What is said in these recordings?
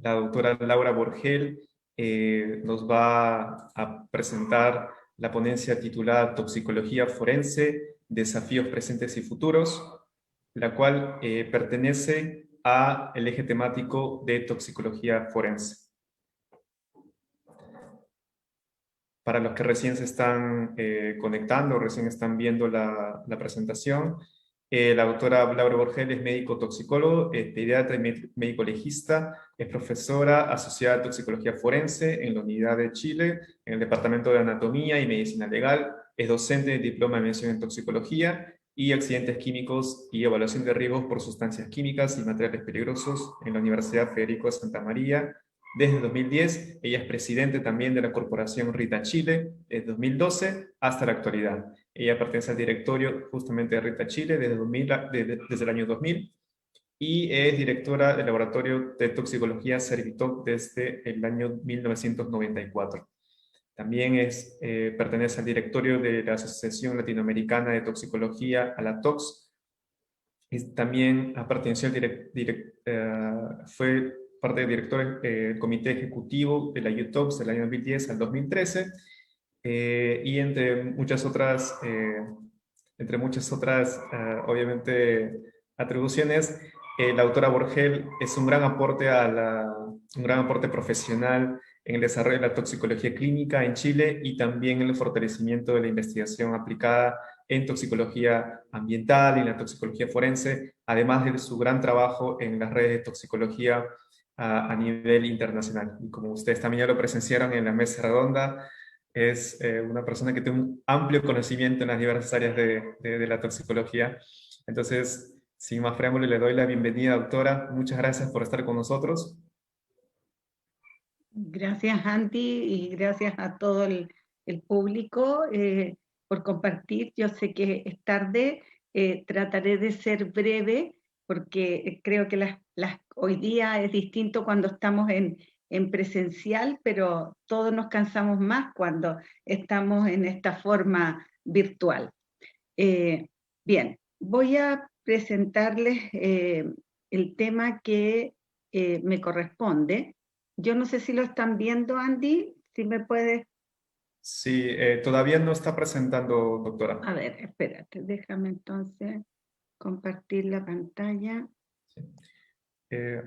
la doctora Laura Borgel nos va a presentar la ponencia titulada Toxicología Forense, Desafíos Presentes y Futuros, la cual pertenece al eje temático de toxicología forense. Para los que recién se están conectando, recién están viendo la presentación, la doctora Laura Borgel es médico toxicólogo, pediatra y médico legista, es profesora asociada a toxicología forense en la Unidad de Chile, en el Departamento de Anatomía y Medicina Legal, es docente de diploma de mención en toxicología y accidentes químicos y evaluación de riesgos por sustancias químicas y materiales peligrosos en la Universidad Federico de Santa María. Desde 2010, ella es presidente también de la Corporación Rita Chile, desde 2012 hasta la actualidad. Ella pertenece al directorio justamente de Rita Chile desde el año 2000 y es directora del Laboratorio de Toxicología Servitoc desde el año 1994. También pertenece al directorio de la Asociación Latinoamericana de Toxicología, ALATOX. También perteneció fue parte del director del Comité Ejecutivo de la UTOX del año 2010 al 2013, y entre muchas otras, obviamente, atribuciones, la autora Borgel es un gran aporte un gran aporte profesional en el desarrollo de la toxicología clínica en Chile y también en el fortalecimiento de la investigación aplicada en toxicología ambiental y en la toxicología forense, además de su gran trabajo en las redes de toxicología a nivel internacional. Y como ustedes también ya lo presenciaron en la mesa redonda, es una persona que tiene un amplio conocimiento en las diversas áreas de la toxicología. Entonces, sin más preámbulo, le doy la bienvenida, doctora. Muchas gracias por estar con nosotros. Gracias, Andy, y gracias a todo el público por compartir. Yo sé que es tarde, trataré de ser breve porque creo que hoy día es distinto cuando estamos en presencial, pero todos nos cansamos más cuando estamos en esta forma virtual. Bien, voy a presentarles el tema que me corresponde. Yo no sé si lo están viendo, Andy, si me puedes... Sí, todavía no está presentando, doctora. A ver, espérate, déjame entonces compartir la pantalla. Sí.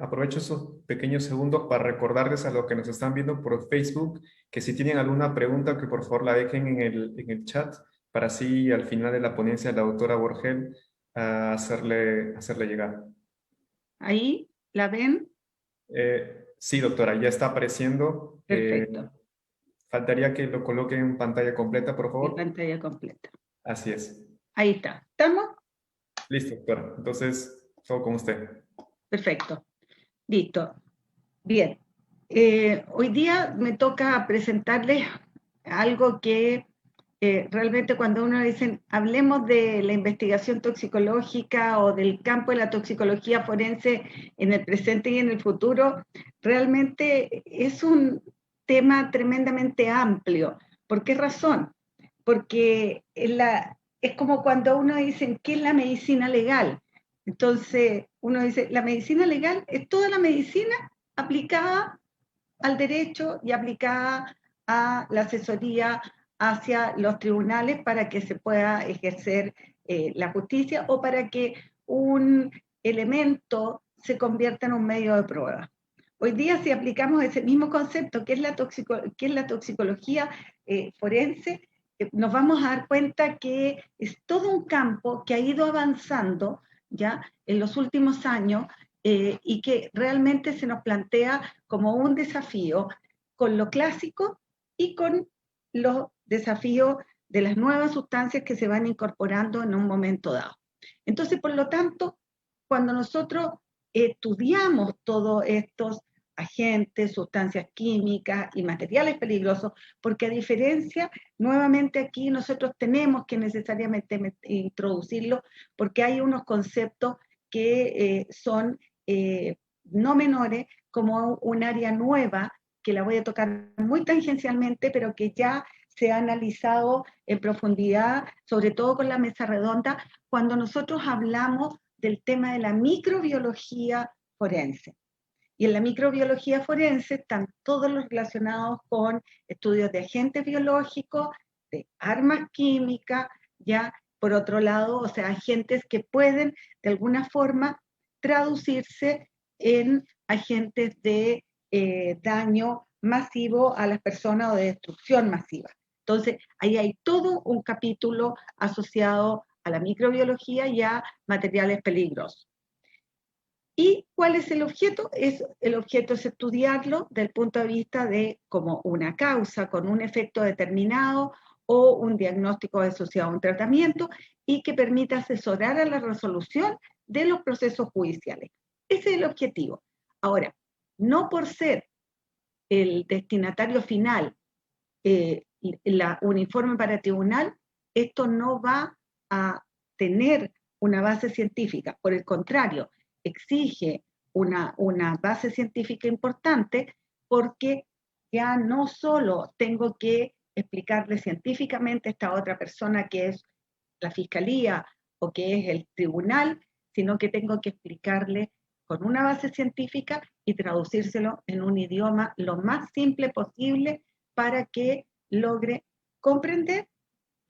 Aprovecho esos pequeños segundos para recordarles a los que nos están viendo por Facebook que si tienen alguna pregunta que por favor la dejen en el chat para así al final de la ponencia de la doctora Borgel hacerle llegar. ¿Ahí la ven? Sí, doctora, ya está apareciendo. Perfecto, Faltaría que lo coloque en pantalla completa, por en favor. pantalla completa. Así es. Ahí está. ¿Estamos? Listo, doctora. Entonces, todo con usted. Perfecto. Listo. Bien. Hoy día me toca presentarles algo que realmente cuando uno dice, hablemos de la investigación toxicológica o del campo de la toxicología forense en el presente y en el futuro, realmente es un tema tremendamente amplio. ¿Por qué razón? Porque es como cuando uno dice, ¿qué es la medicina legal? Entonces, uno dice, la medicina legal es toda la medicina aplicada al derecho y aplicada a la asesoría hacia los tribunales para que se pueda ejercer la justicia o para que un elemento se convierta en un medio de prueba. Hoy día, si aplicamos ese mismo concepto, que es la toxicología forense, nos vamos a dar cuenta que es todo un campo que ha ido avanzando ya en los últimos años y que realmente se nos plantea como un desafío con lo clásico y con los desafíos de las nuevas sustancias que se van incorporando en un momento dado. Entonces, por lo tanto, cuando nosotros estudiamos todos estos agentes, sustancias químicas y materiales peligrosos, porque a diferencia, nuevamente aquí nosotros tenemos que necesariamente introducirlo, porque hay unos conceptos que son no menores, como un área nueva, que la voy a tocar muy tangencialmente, pero que ya se ha analizado en profundidad, sobre todo con la mesa redonda, cuando nosotros hablamos del tema de la microbiología forense. Y en la microbiología forense están todos los relacionados con estudios de agentes biológicos, de armas químicas, ya por otro lado, o sea, agentes que pueden de alguna forma traducirse en agentes de daño masivo a las personas o de destrucción masiva. Entonces, ahí hay todo un capítulo asociado a la microbiología y a materiales peligrosos. ¿Y cuál es el objeto? El objeto es estudiarlo desde el punto de vista de como una causa con un efecto determinado o un diagnóstico asociado a un tratamiento y que permita asesorar a la resolución de los procesos judiciales. Ese es el objetivo. Ahora, no por ser el destinatario final un informe para tribunal, esto no va a tener una base científica. Por el contrario, exige una base científica importante porque ya no solo tengo que explicarle científicamente a esta otra persona que es la fiscalía o que es el tribunal, sino que tengo que explicarle con una base científica y traducírselo en un idioma lo más simple posible para que logre comprender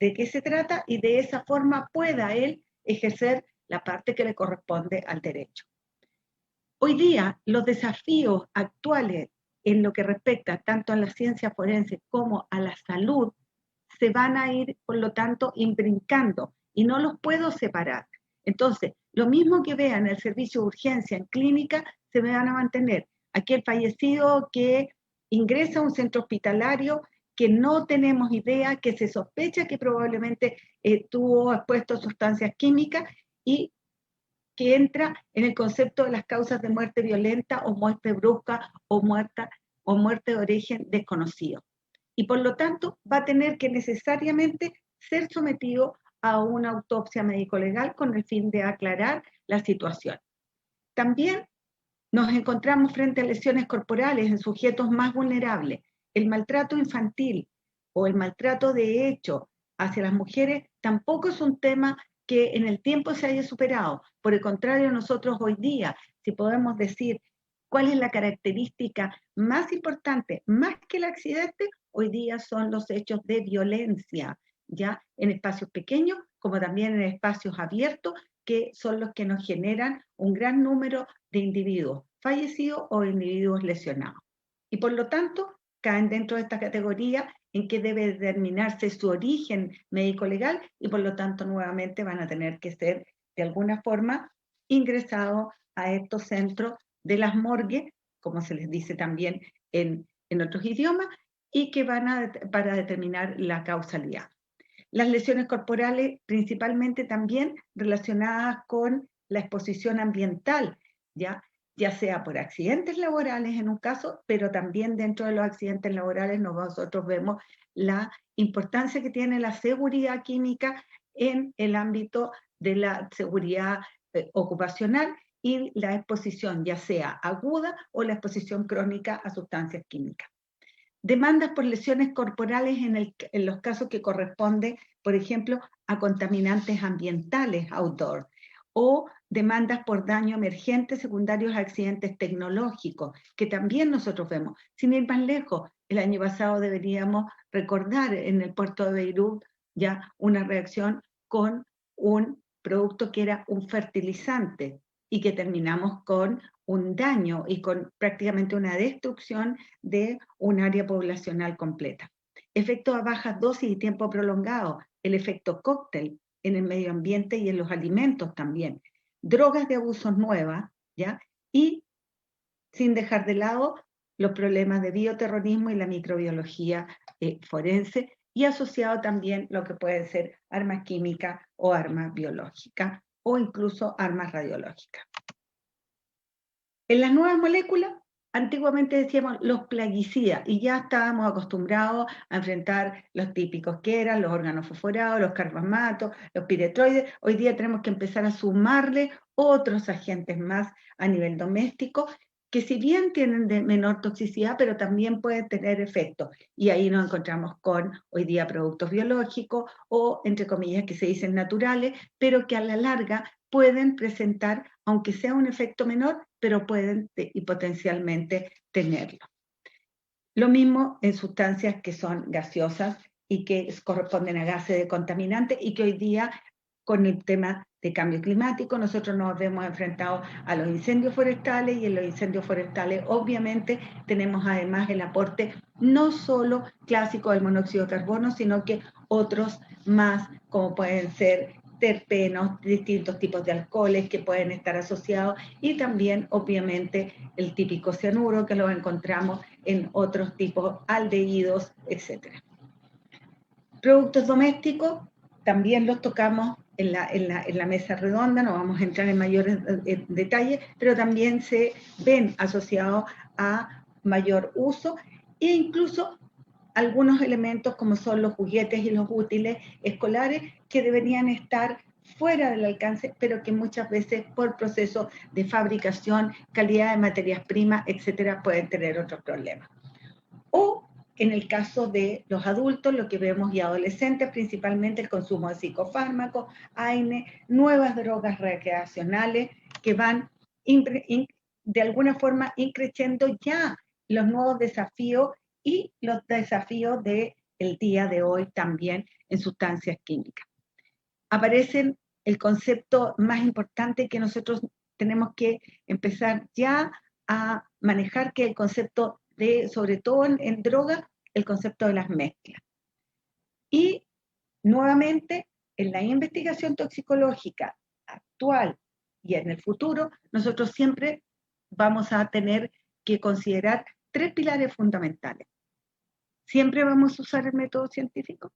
de qué se trata y de esa forma pueda él ejercer la parte que le corresponde al derecho. Hoy día, los desafíos actuales en lo que respecta tanto a la ciencia forense como a la salud se van a ir, por lo tanto, imbrincando y no los puedo separar. Entonces, lo mismo que vean el servicio de urgencia en clínica, se van a mantener. Aquel fallecido que ingresa a un centro hospitalario que no tenemos idea, que se sospecha que probablemente tuvo expuesto a sustancias químicas y que entra en el concepto de las causas de muerte violenta o muerte brusca o muerte de origen desconocido. Y por lo tanto va a tener que necesariamente ser sometido a una autopsia médico-legal con el fin de aclarar la situación. También nos encontramos frente a lesiones corporales en sujetos más vulnerables. El maltrato infantil o el maltrato de hecho hacia las mujeres tampoco es un tema que en el tiempo se haya superado. Por el contrario, nosotros hoy día, si podemos decir cuál es la característica más importante, más que el accidente, hoy día son los hechos de violencia, ya en espacios pequeños como también en espacios abiertos, que son los que nos generan un gran número de individuos fallecidos o individuos lesionados. Y por lo tanto, caen dentro de esta categoría en que debe determinarse su origen médico-legal y por lo tanto nuevamente van a tener que ser de alguna forma ingresados a estos centros de las morgues, como se les dice también en otros idiomas, y que van para determinar la causalidad. Las lesiones corporales principalmente también relacionadas con la exposición ambiental, ya sea por accidentes laborales en un caso, pero también dentro de los accidentes laborales nosotros vemos la importancia que tiene la seguridad química en el ámbito de la seguridad ocupacional y la exposición ya sea aguda o la exposición crónica a sustancias químicas. Demandas por lesiones corporales en los casos que corresponden, por ejemplo, a contaminantes ambientales outdoor, o demandas por daño emergente secundarios a accidentes tecnológicos, que también nosotros vemos. Sin ir más lejos, el año pasado deberíamos recordar en el puerto de Beirut ya una reacción con un producto que era un fertilizante y que terminamos con un daño y con prácticamente una destrucción de un área poblacional completa. Efectos a bajas dosis y tiempo prolongado, el efecto cóctel en el medio ambiente y en los alimentos también. Drogas de abusos nuevas, ¿ya? Y sin dejar de lado los problemas de bioterrorismo y la microbiología forense y asociado también lo que pueden ser armas químicas o armas biológicas o incluso armas radiológicas. En las nuevas moléculas, antiguamente decíamos los plaguicidas y ya estábamos acostumbrados a enfrentar los típicos que eran los órganos fosforados, los carbamatos, los piretroides. Hoy día tenemos que empezar a sumarle otros agentes más a nivel doméstico que si bien tienen de menor toxicidad, pero también pueden tener efectos. Y ahí nos encontramos con hoy día productos biológicos o, entre comillas, que se dicen naturales, pero que a la larga pueden presentar, aunque sea un efecto menor, pero pueden y potencialmente tenerlo. Lo mismo en sustancias que son gaseosas y que corresponden a gases de contaminantes y que hoy día, con el tema de cambio climático, nosotros nos vemos enfrentados a los incendios forestales, y en los incendios forestales obviamente tenemos además el aporte no solo clásico del monóxido de carbono, sino que otros más, como pueden ser terpenos, distintos tipos de alcoholes que pueden estar asociados, y también obviamente el típico cianuro que lo encontramos en otros tipos aldehídos, etc. Productos domésticos también los tocamos en la mesa redonda, no vamos a entrar en mayores detalles, pero también se ven asociados a mayor uso, e incluso algunos elementos como son los juguetes y los útiles escolares que deberían estar fuera del alcance, pero que muchas veces por proceso de fabricación, calidad de materias primas, etcétera, pueden tener otros problemas. O en el caso de los adultos, lo que vemos, y adolescentes, principalmente el consumo de psicofármacos, AINE, nuevas drogas recreacionales que van de alguna forma increciendo ya los nuevos desafíos y los desafíos del día de hoy también en sustancias químicas. Aparecen el concepto más importante que nosotros tenemos que empezar ya a manejar, que es el concepto de, sobre todo en droga, el concepto de las mezclas. Y nuevamente, en la investigación toxicológica actual y en el futuro, nosotros siempre vamos a tener que considerar 3 pilares fundamentales. Siempre vamos a usar el método científico,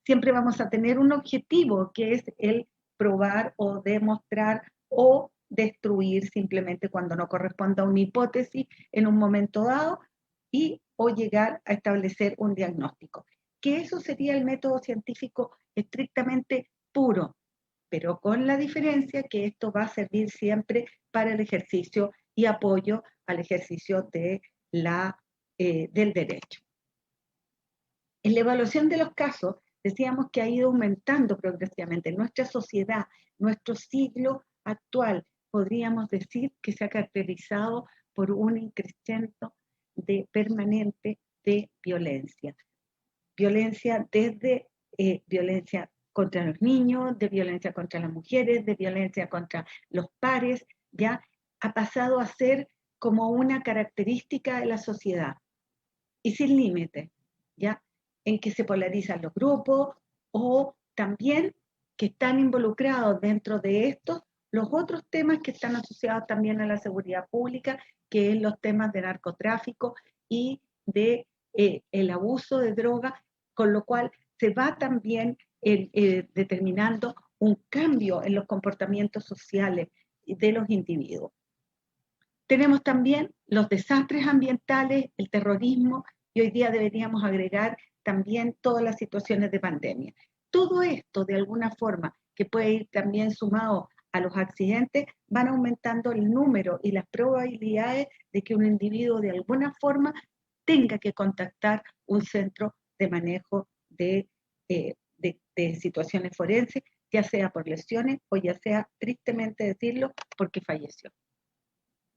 siempre vamos a tener un objetivo, que es el probar o demostrar o destruir simplemente cuando no corresponda a una hipótesis en un momento dado, y o llegar a establecer un diagnóstico. Que eso sería el método científico estrictamente puro, pero con la diferencia que esto va a servir siempre para el ejercicio y apoyo al ejercicio de del derecho. En la evaluación de los casos, decíamos que ha ido aumentando progresivamente. Nuestra sociedad, nuestro siglo actual, podríamos decir que se ha caracterizado por un incremento permanente de violencia. Violencia desde violencia contra los niños, de violencia contra las mujeres, de violencia contra los pares, ya ha pasado a ser como una característica de la sociedad y sin límite, ya, en que se polarizan los grupos, o también que están involucrados dentro de estos los otros temas que están asociados también a la seguridad pública, que es los temas de narcotráfico y de el abuso de drogas, con lo cual se va también determinando un cambio en los comportamientos sociales de los individuos. Tenemos también los desastres ambientales, el terrorismo, y hoy día deberíamos agregar también todas las situaciones de pandemia. Todo esto, de alguna forma, que puede ir también sumado a los accidentes, van aumentando el número y las probabilidades de que un individuo de alguna forma tenga que contactar un centro de manejo de situaciones forenses, ya sea por lesiones o ya sea, tristemente decirlo, porque falleció.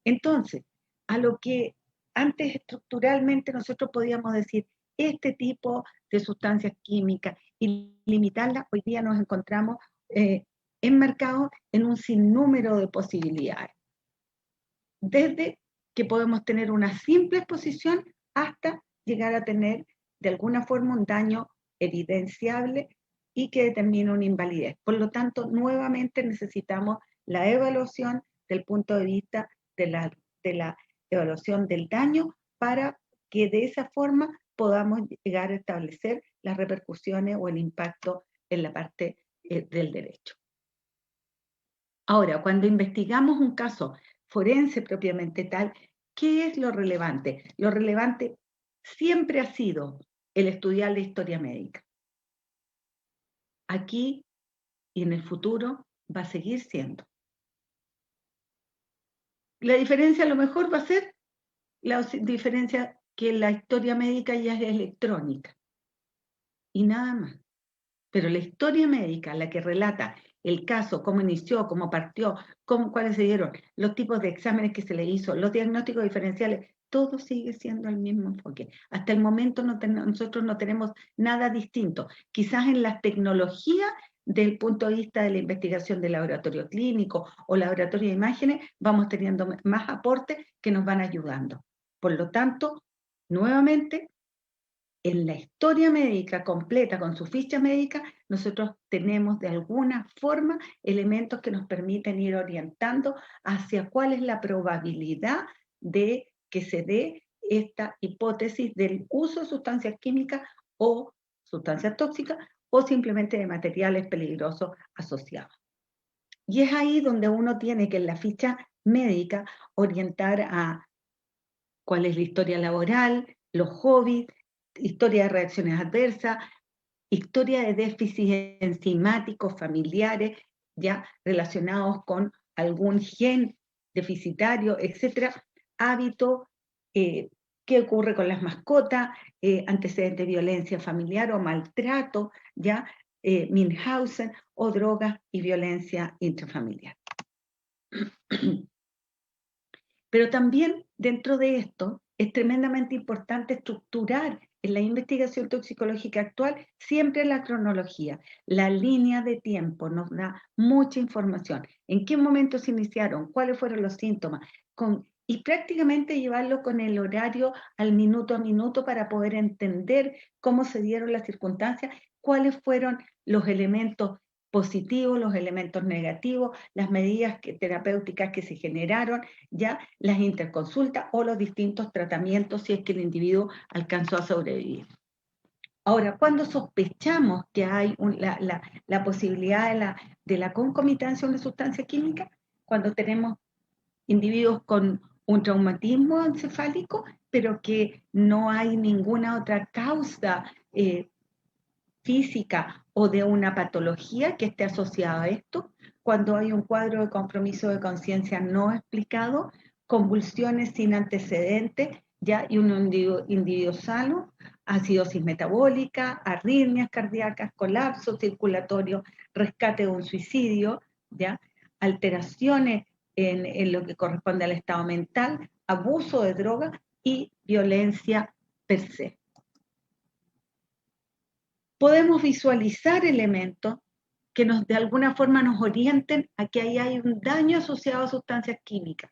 Entonces, a lo que antes estructuralmente nosotros podíamos decir, este tipo de sustancias químicas, y limitarlas, hoy día nos encontramos enmarcados en un sinnúmero de posibilidades. Desde que podemos tener una simple exposición hasta llegar a tener de alguna forma un daño evidenciable y que determina una invalidez. Por lo tanto, nuevamente necesitamos la evaluación del punto de vista de la evaluación del daño, para que de esa forma podamos llegar a establecer las repercusiones o el impacto en la parte del derecho. Ahora, cuando investigamos un caso forense propiamente tal, ¿qué es lo relevante? Lo relevante siempre ha sido el estudiar la historia médica. Aquí y en el futuro va a seguir siendo. La diferencia a lo mejor va a ser la diferencia que la historia médica ya es electrónica y nada más. Pero la historia médica, la que relata el caso, cómo inició, cómo partió, cuáles se dieron, los tipos de exámenes que se le hizo, los diagnósticos diferenciales, todo sigue siendo el mismo enfoque. Hasta el momento nosotros no tenemos nada distinto. Quizás en las tecnologías, desde el punto de vista de la investigación de laboratorio clínico o laboratorio de imágenes, vamos teniendo más aportes que nos van ayudando. Por lo tanto, nuevamente, en la historia médica completa, con su ficha médica, nosotros tenemos de alguna forma elementos que nos permiten ir orientando hacia cuál es la probabilidad de que se dé esta hipótesis del uso de sustancias químicas o sustancias tóxicas o simplemente de materiales peligrosos asociados. Y es ahí donde uno tiene que en la ficha médica orientar a cuál es la historia laboral, los hobbies, historia de reacciones adversas, historia de déficits enzimáticos familiares, ya relacionados con algún gen deficitario, etcétera, hábito, qué ocurre con las mascotas, antecedentes de violencia familiar o maltrato, ya, Münchhausen, o drogas y violencia intrafamiliar. Pero también dentro de esto es tremendamente importante estructurar en la investigación toxicológica actual siempre la cronología. La línea de tiempo nos da mucha información. ¿En qué momento se iniciaron? ¿Cuáles fueron los síntomas? Y prácticamente llevarlo con el horario al minuto a minuto para poder entender cómo se dieron las circunstancias, cuáles fueron los elementos positivos, los elementos negativos, las medidas terapéuticas que se generaron, ya las interconsultas o los distintos tratamientos si es que el individuo alcanzó a sobrevivir. Ahora, cuando sospechamos que hay la posibilidad de la concomitancia de una sustancia química, cuando tenemos individuos con un traumatismo encefálico, pero que no hay ninguna otra causa física o de una patología que esté asociada a esto, cuando hay un cuadro de compromiso de conciencia no explicado, convulsiones sin antecedentes, ya, y un individuo sano, acidosis metabólica, arritmias cardíacas, colapso circulatorio, rescate de un suicidio, ya, alteraciones en lo que corresponde al estado mental, abuso de drogas y violencia per se. Podemos visualizar elementos que de alguna forma nos orienten a que ahí hay un daño asociado a sustancias químicas,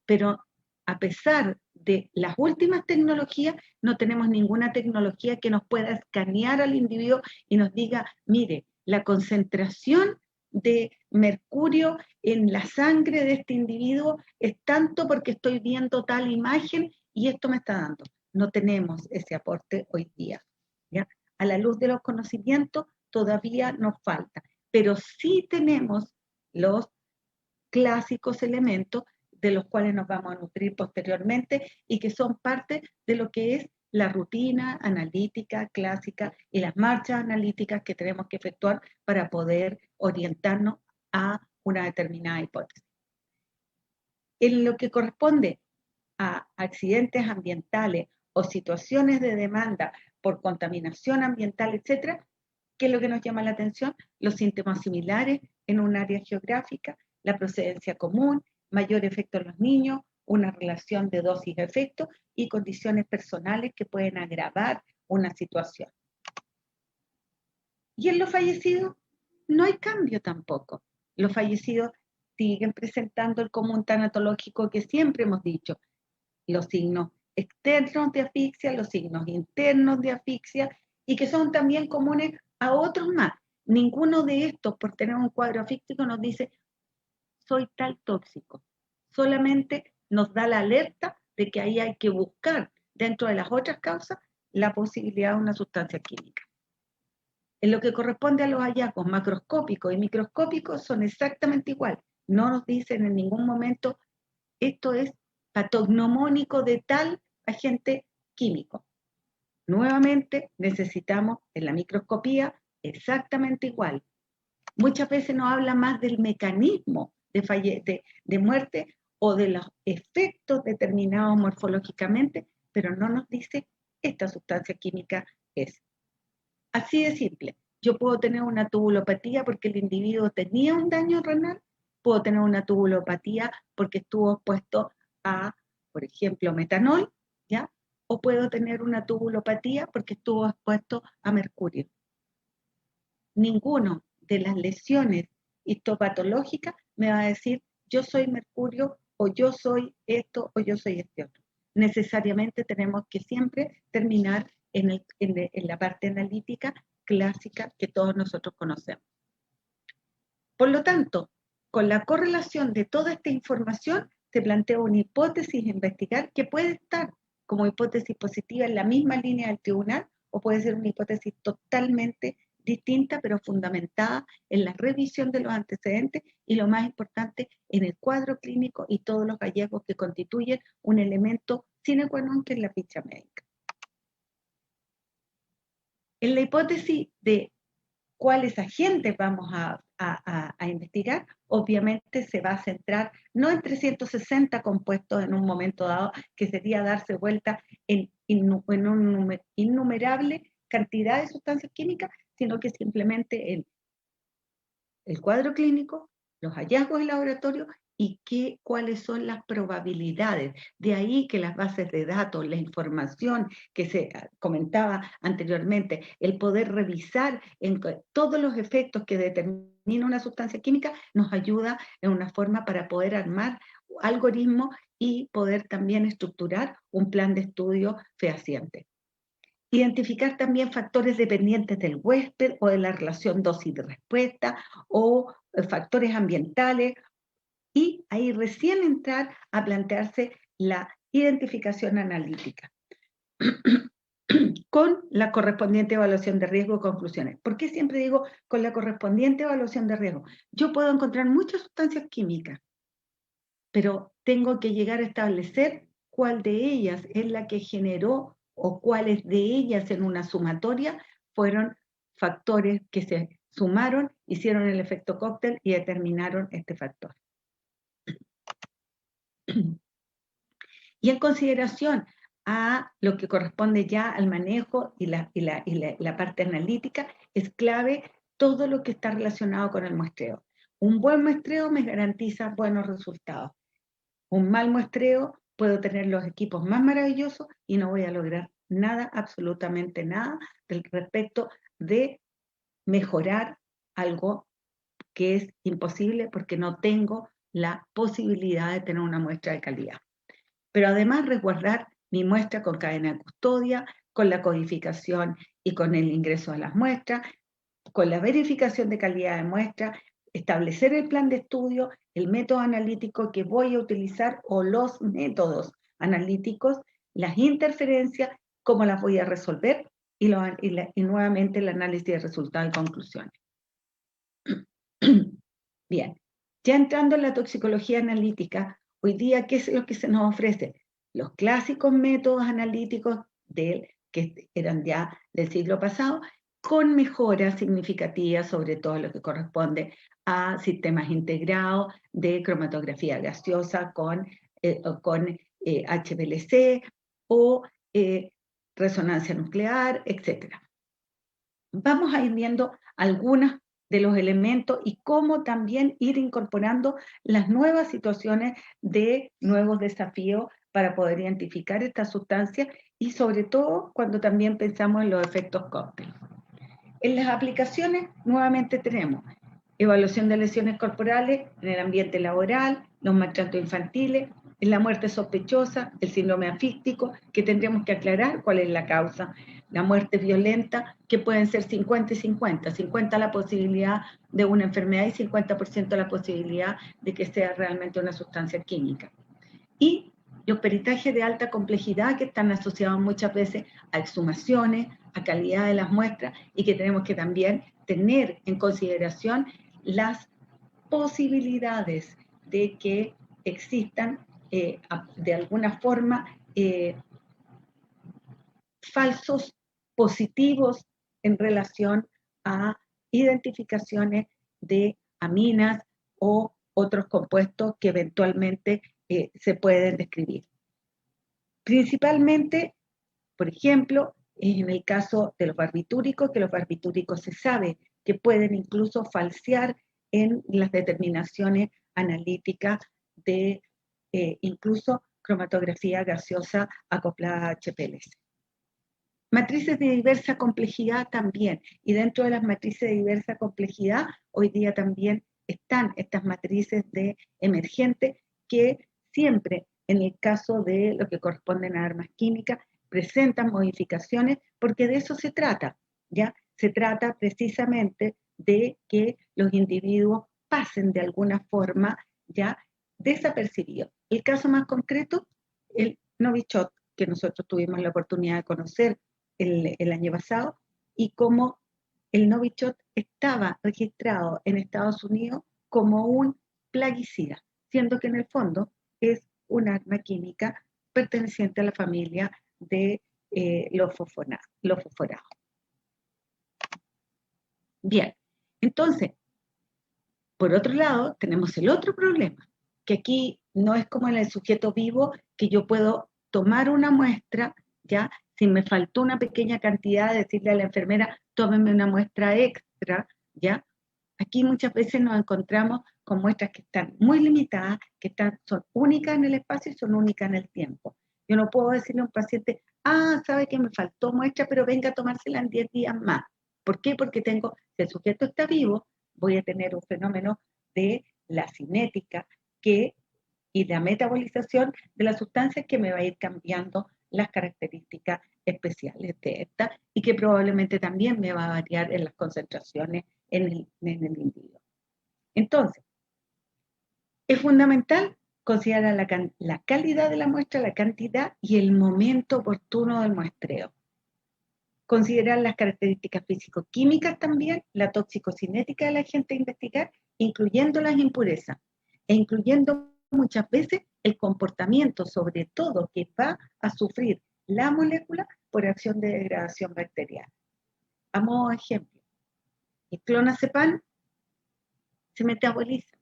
pero a pesar de las últimas tecnologías, no tenemos ninguna tecnología que nos pueda escanear al individuo y nos diga, mire, la concentración de mercurio en la sangre de este individuo es tanto porque estoy viendo tal imagen y esto me está dando. No tenemos ese aporte hoy día, ¿ya? A la luz de los conocimientos todavía nos falta, pero sí tenemos los clásicos elementos de los cuales nos vamos a nutrir posteriormente y que son parte de lo que es la rutina analítica clásica y las marchas analíticas que tenemos que efectuar para poder orientarnos a una determinada hipótesis. En lo que corresponde a accidentes ambientales o situaciones de demanda por contaminación ambiental, etcétera, ¿qué es lo que nos llama la atención? Los síntomas similares en un área geográfica, la procedencia común, mayor efecto en los niños, una relación de dosis-efecto y condiciones personales que pueden agravar una situación. Y en los fallecidos no hay cambio tampoco. Los fallecidos siguen presentando el común tanatológico que siempre hemos dicho, los signos externos de asfixia, los signos internos de asfixia, y que son también comunes a otros más. Ninguno de estos, por tener un cuadro asfíctico, nos dice, soy tal tóxico. Solamente nos da la alerta de que ahí hay que buscar, dentro de las otras causas, la posibilidad de una sustancia química. En lo que corresponde a los hallazgos macroscópicos y microscópicos son exactamente igual. No nos dicen en ningún momento, esto es patognomónico de tal agente químico. Nuevamente necesitamos en la microscopía exactamente igual. Muchas veces nos habla más del mecanismo de muerte o de los efectos determinados morfológicamente, pero no nos dice esta sustancia química es. Así de simple. Yo puedo tener una tubulopatía porque el individuo tenía un daño renal, puedo tener una tubulopatía porque estuvo expuesto a, por ejemplo, metanol, ¿ya? O puedo tener una tubulopatía porque estuvo expuesto a mercurio. Ninguno de las lesiones histopatológicas me va a decir yo soy mercurio o yo soy esto o yo soy este otro. Necesariamente tenemos que siempre terminar en la parte analítica clásica que todos nosotros conocemos. Por lo tanto, con la correlación de toda esta información, se plantea una hipótesis a investigar que puede estar como hipótesis positiva en la misma línea del tribunal o puede ser una hipótesis totalmente distinta, pero fundamentada en la revisión de los antecedentes y lo más importante, en el cuadro clínico y todos los hallazgos que constituyen un elemento sine qua non que es la ficha médica. En la hipótesis de cuáles agentes vamos a investigar, obviamente se va a centrar no en 360 compuestos en un momento dado, que sería darse vuelta en una innumerable cantidad de sustancias químicas, sino que simplemente en el cuadro clínico, los hallazgos de laboratorio y cuáles son las probabilidades. De ahí que las bases de datos, la información que se comentaba anteriormente, el poder revisar en todos los efectos que determina una sustancia química, nos ayuda en una forma para poder armar algoritmos y poder también estructurar un plan de estudio fehaciente. Identificar también factores dependientes del huésped o de la relación dosis de respuesta o factores ambientales y ahí recién entrar a plantearse la identificación analítica con la correspondiente evaluación de riesgo y conclusiones. ¿Por qué siempre digo con la correspondiente evaluación de riesgo? Yo puedo encontrar muchas sustancias químicas, pero tengo que llegar a establecer cuál de ellas es la que generó o cuáles de ellas en una sumatoria fueron factores que se sumaron, hicieron el efecto cóctel y determinaron este factor. Y en consideración a lo que corresponde ya al manejo y la parte analítica, es clave todo lo que está relacionado con el muestreo. Un buen muestreo me garantiza buenos resultados. Un mal muestreo, puedo tener los equipos más maravillosos y no voy a lograr nada, absolutamente nada, respecto de mejorar algo que es imposible porque no tengo la posibilidad de tener una muestra de calidad. Pero además resguardar mi muestra con cadena de custodia, con la codificación y con el ingreso a las muestras, con la verificación de calidad de muestra, establecer el plan de estudio, el método analítico que voy a utilizar o los métodos analíticos, las interferencias, cómo las voy a resolver y nuevamente el análisis de resultados y conclusiones. Bien, ya entrando en la toxicología analítica, hoy día, ¿qué es lo que se nos ofrece? Los clásicos métodos analíticos que eran ya del siglo pasado, con mejoras significativas, sobre todo lo que corresponde a sistemas integrados de cromatografía gaseosa con HPLC o resonancia nuclear, etc. Vamos a ir viendo algunos de los elementos y cómo también ir incorporando las nuevas situaciones de nuevos desafíos para poder identificar estas sustancias y sobre todo cuando también pensamos en los efectos cóctel. En las aplicaciones nuevamente tenemos evaluación de lesiones corporales en el ambiente laboral, los maltratos infantiles, en la muerte sospechosa, el síndrome asfíctico, que tendremos que aclarar cuál es la causa, la muerte violenta, que pueden ser 50 y 50, 50 la posibilidad de una enfermedad y 50% la posibilidad de que sea realmente una sustancia química. Y los peritajes de alta complejidad que están asociados muchas veces a exhumaciones, a calidad de las muestras y que tenemos que también tener en consideración las posibilidades de que existan de alguna forma falsos positivos en relación a identificaciones de aminas o otros compuestos que eventualmente se pueden describir. Principalmente, por ejemplo, en el caso de los barbitúricos, que los barbitúricos se sabe que pueden incluso falsear en las determinaciones analíticas de incluso cromatografía gaseosa acoplada a HPLC. Matrices de diversa complejidad también, y dentro de las matrices de diversa complejidad, hoy día también están estas matrices de emergente que siempre, en el caso de lo que corresponden a armas químicas, presentan modificaciones, porque de eso se trata, ¿ya? Se trata precisamente de que los individuos pasen de alguna forma, ¿ya? Desapercibidos. El caso más concreto, el Novichok, que nosotros tuvimos la oportunidad de conocer el año pasado, y cómo el Novichok estaba registrado en Estados Unidos como un plaguicida, siendo que en el fondo es un arma química perteneciente a la familia de los fosforados. Bien, entonces, por otro lado, tenemos el otro problema, que aquí no es como en el sujeto vivo, que yo puedo tomar una muestra, ¿ya? Si me faltó una pequeña cantidad, decirle a la enfermera, tómeme una muestra extra, ¿ya? Aquí muchas veces nos encontramos con muestras que están muy limitadas, que son únicas en el espacio y son únicas en el tiempo. Yo no puedo decirle a un paciente, sabe que me faltó muestra, pero venga a tomársela en 10 días más. ¿Por qué? Porque si el sujeto está vivo, voy a tener un fenómeno de la cinética y la metabolización de las sustancias que me va a ir cambiando las características especiales de esta y que probablemente también me va a variar en las concentraciones en el individuo. Entonces, es fundamental considerar la calidad de la muestra, la cantidad y el momento oportuno del muestreo. Considerar las características físico-químicas también, la toxicocinética del agente a investigar, incluyendo las impurezas e incluyendo muchas veces el comportamiento, sobre todo, que va a sufrir la molécula por acción de degradación bacteriana. A modo de ejemplo, el clonazepam se metaboliza.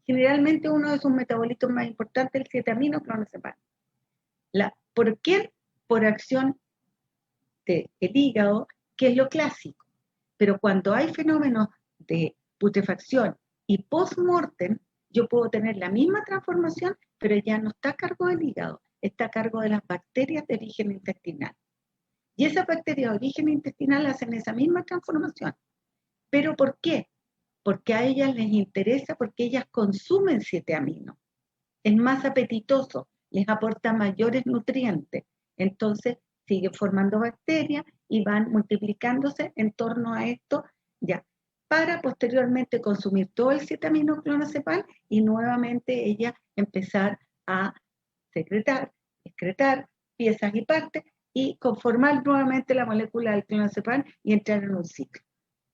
Generalmente uno de sus metabolitos más importantes es el 7-aminoclonazepam. ¿Por qué? Por acción del hígado, que es lo clásico. Pero cuando hay fenómenos de putrefacción y post-mortem, yo puedo tener la misma transformación, pero ya no está a cargo del hígado, está a cargo de las bacterias de origen intestinal. Y esas bacterias de origen intestinal hacen esa misma transformación. ¿Pero por qué? Porque a ellas les interesa, porque ellas consumen 7-amino. Es más apetitoso, les aporta mayores nutrientes. Entonces, siguen formando bacterias y van multiplicándose en torno a esto, ya, para posteriormente consumir todo el 7-aminoclonazepam y nuevamente ella empezar a excretar piezas y partes y conformar nuevamente la molécula del clonazepam y entrar en un ciclo.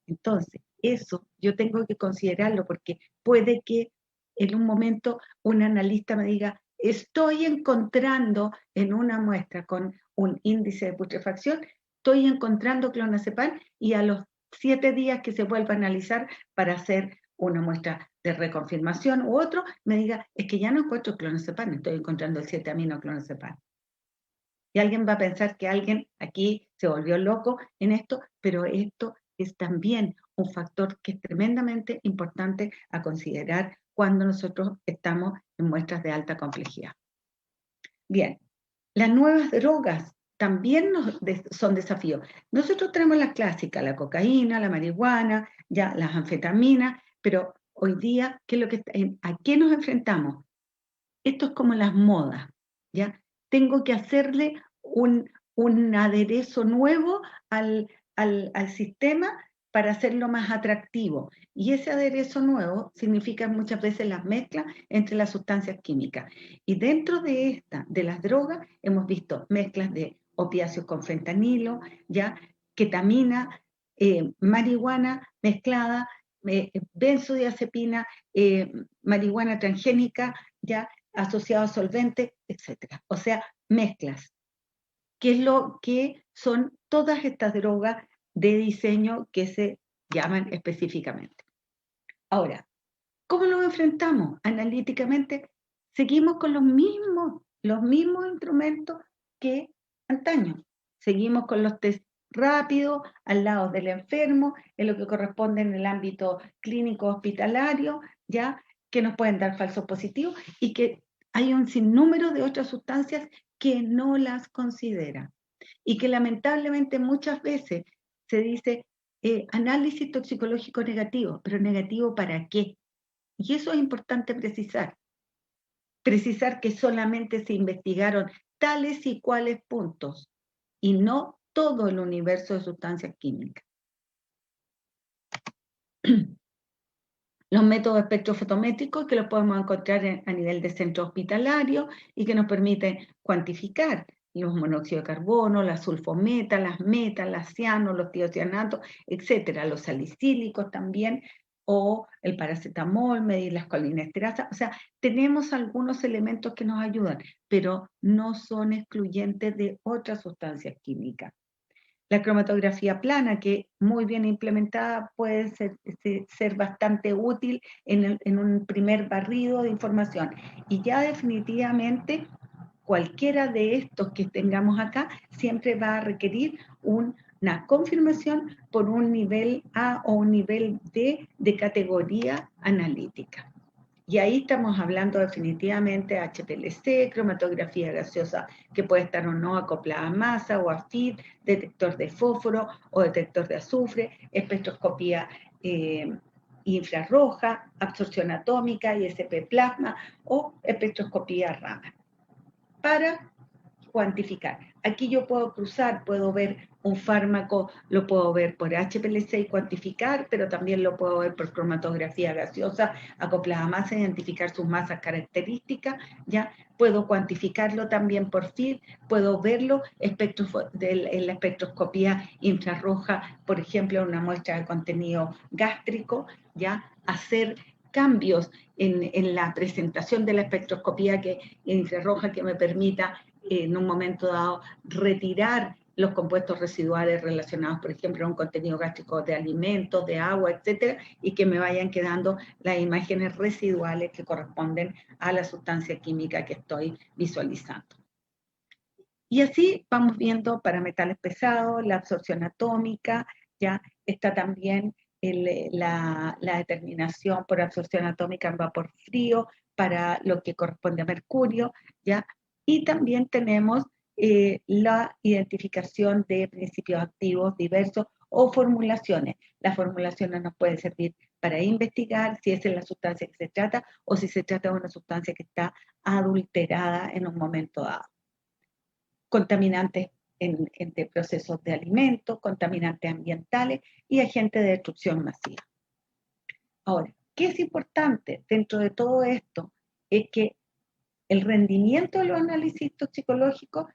Entonces, eso yo tengo que considerarlo porque puede que en un momento un analista me diga, estoy encontrando en una muestra con un índice de putrefacción, estoy encontrando clonazepam y a los 7 días que se vuelva a analizar para hacer una muestra de reconfirmación u otro, me diga, es que ya no encuentro clonazepam, estoy encontrando el 7-aminoclonazepam. Y alguien va a pensar que alguien aquí se volvió loco en esto, pero esto es también un factor que es tremendamente importante a considerar cuando nosotros estamos en muestras de alta complejidad. Bien, las nuevas drogas también son desafíos. Nosotros tenemos las clásicas, la cocaína, la marihuana, ya las anfetaminas, pero hoy día, ¿a qué nos enfrentamos? Esto es como las modas, ¿ya? Tengo que hacerle un aderezo nuevo al sistema para hacerlo más atractivo. Y ese aderezo nuevo significa muchas veces las mezclas entre las sustancias químicas. Y dentro de las drogas, hemos visto mezclas de opiáceos con fentanilo, ya, ketamina, marihuana mezclada, benzodiazepina, marihuana transgénica, ya, asociado a solventes, etc. O sea, mezclas, que es lo que son todas estas drogas de diseño que se llaman específicamente. Ahora, ¿cómo lo enfrentamos? Analíticamente, seguimos con los mismos instrumentos que antaño. Seguimos con los test rápidos al lado del enfermo, en lo que corresponde en el ámbito clínico hospitalario, ya que nos pueden dar falsos positivos y que hay un sinnúmero de otras sustancias que no las consideran y que lamentablemente muchas veces se dice análisis toxicológico negativo, pero negativo ¿para qué? Y eso es importante precisar que solamente se investigaron tales y cuales puntos y no todo el universo de sustancias químicas. Los métodos espectrofotométricos que los podemos encontrar a nivel de centro hospitalario y que nos permiten cuantificar los monóxidos de carbono, las sulfometas, las metas, las cianos, los tiocianatos, etcétera, los salicílicos también, o el paracetamol, medir las colinesterasas. O sea, tenemos algunos elementos que nos ayudan, pero no son excluyentes de otras sustancias químicas. La cromatografía plana, que muy bien implementada, puede ser bastante útil en un primer barrido de información. Y ya definitivamente cualquiera de estos que tengamos acá siempre va a requerir una confirmación por un nivel A o un nivel D de categoría analítica. Y ahí estamos hablando definitivamente de HPLC, cromatografía gaseosa que puede estar o no acoplada a masa o a FID, detector de fósforo o detector de azufre, espectroscopía infrarroja, absorción atómica, ISP plasma o espectroscopía Raman. Para cuantificar. Aquí yo puedo cruzar, puedo ver un fármaco, lo puedo ver por HPLC y cuantificar, pero también lo puedo ver por cromatografía gaseosa acoplada a masa, identificar sus masas características, ya puedo cuantificarlo también por FID, puedo verlo en la espectroscopía infrarroja, por ejemplo, una muestra de contenido gástrico, ya hacer cambios en la presentación de la espectroscopía infrarroja que me permita en un momento dado retirar los compuestos residuales relacionados, por ejemplo, a un contenido gástrico de alimentos, de agua, etcétera, y que me vayan quedando las imágenes residuales que corresponden a la sustancia química que estoy visualizando. Y así vamos viendo para metales pesados, la absorción atómica, ya está también la determinación por absorción atómica en vapor frío para lo que corresponde a mercurio, ya. Y también tenemos la identificación de principios activos diversos o formulaciones. Las formulaciones nos pueden servir para investigar si esa es la sustancia que se trata o si se trata de una sustancia que está adulterada en un momento dado. Contaminantes de procesos de alimentos, contaminantes ambientales y agentes de destrucción masiva. Ahora, ¿qué es importante dentro de todo esto? Es que el rendimiento de los análisis toxicológicos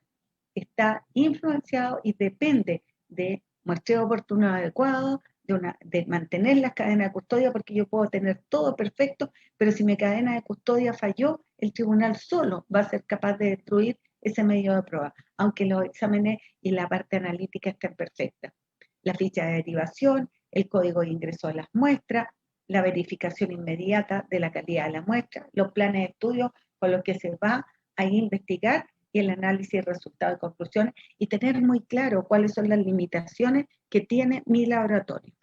está influenciado y depende de muestreo oportuno adecuado, de mantener las cadenas de custodia, porque yo puedo tener todo perfecto, pero si mi cadena de custodia falló, el tribunal solo va a ser capaz de destruir ese medio de prueba, aunque los exámenes y la parte analítica estén perfectas. La ficha de derivación, el código de ingreso de las muestras, la verificación inmediata de la calidad de la muestra, los planes de estudio con los que se va a investigar y el análisis de resultados y conclusiones y tener muy claro cuáles son las limitaciones que tiene mi laboratorio.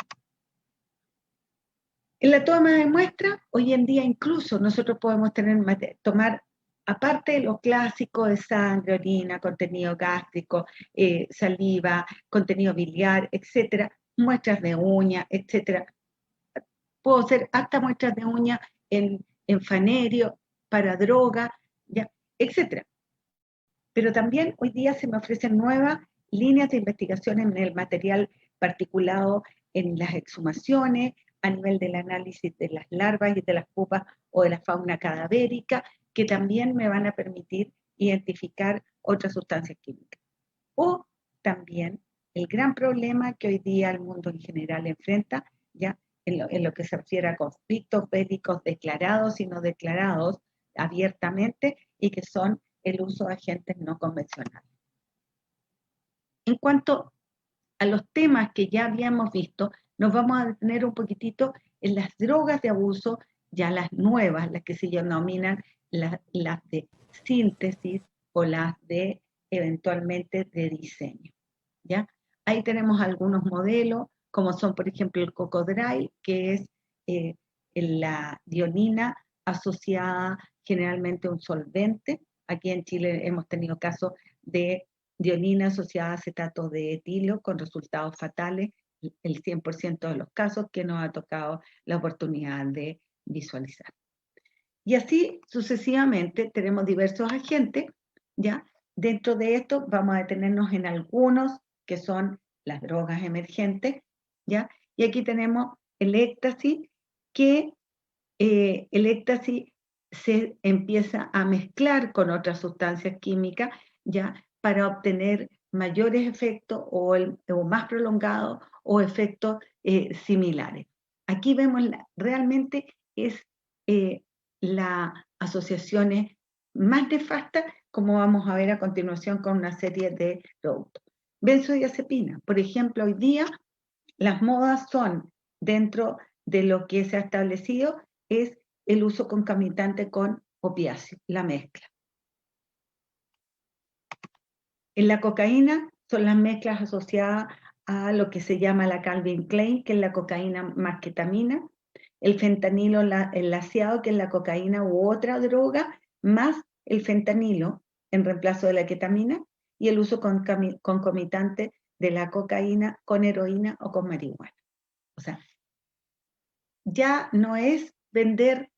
En la toma de muestra, hoy en día incluso nosotros podemos tomar, aparte de lo clásico de sangre, orina, contenido gástrico, saliva, contenido biliar, etcétera, muestras de uña, etcétera. Puedo hacer hasta muestras de uña en fanerio, para droga, ya, etcétera. Pero también hoy día se me ofrecen nuevas líneas de investigación en el material particulado en las exhumaciones, a nivel del análisis de las larvas y de las pupas o de la fauna cadavérica, que también me van a permitir identificar otras sustancias químicas. O también el gran problema que hoy día el mundo en general enfrenta, ya en lo que se refiere a conflictos bélicos declarados y no declarados abiertamente, y que son el uso de agentes no convencionales. En cuanto a los temas que ya habíamos visto, nos vamos a detener un poquitito en las drogas de abuso, ya las nuevas, las que se denominan las de síntesis o las de eventualmente de diseño. ¿ya? Ahí tenemos algunos modelos, como son, por ejemplo, el cocodril, que es la dionina asociada generalmente a un solvente. Aquí en Chile hemos tenido casos de dionina asociada a acetato de etilo con resultados fatales, el 100% de los casos que nos ha tocado la oportunidad de visualizar. Y así sucesivamente tenemos diversos agentes, ¿ya? Dentro de esto vamos a detenernos en algunos que son las drogas emergentes, ¿ya? Y aquí tenemos el éxtasis, que el éxtasis se empieza a mezclar con otras sustancias químicas, ¿ya? Para obtener mayores efectos o más prolongados o efectos similares. Aquí vemos realmente es las asociaciones más nefastas, como vamos a ver a continuación con una serie de productos. Benzodiazepina, por ejemplo, hoy día las modas son, dentro de lo que se ha establecido, es el uso concomitante con opiáceo, la mezcla. En la cocaína son las mezclas asociadas a lo que se llama la Calvin Klein, que es la cocaína más ketamina, el fentanilo enlaceado, que es la cocaína u otra droga, más el fentanilo en reemplazo de la ketamina, y el uso concomitante de la cocaína con heroína o con marihuana. O sea, ya no es vender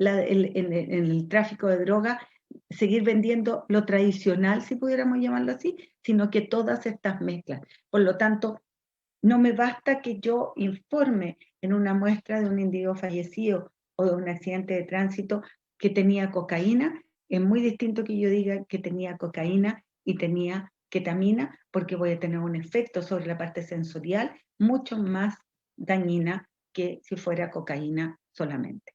en el tráfico de droga, seguir vendiendo lo tradicional, si pudiéramos llamarlo así, sino que todas estas mezclas. Por lo tanto, no me basta que yo informe en una muestra de un individuo fallecido o de un accidente de tránsito que tenía cocaína. Es muy distinto que yo diga que tenía cocaína y tenía ketamina, porque voy a tener un efecto sobre la parte sensorial mucho más dañina que si fuera cocaína solamente.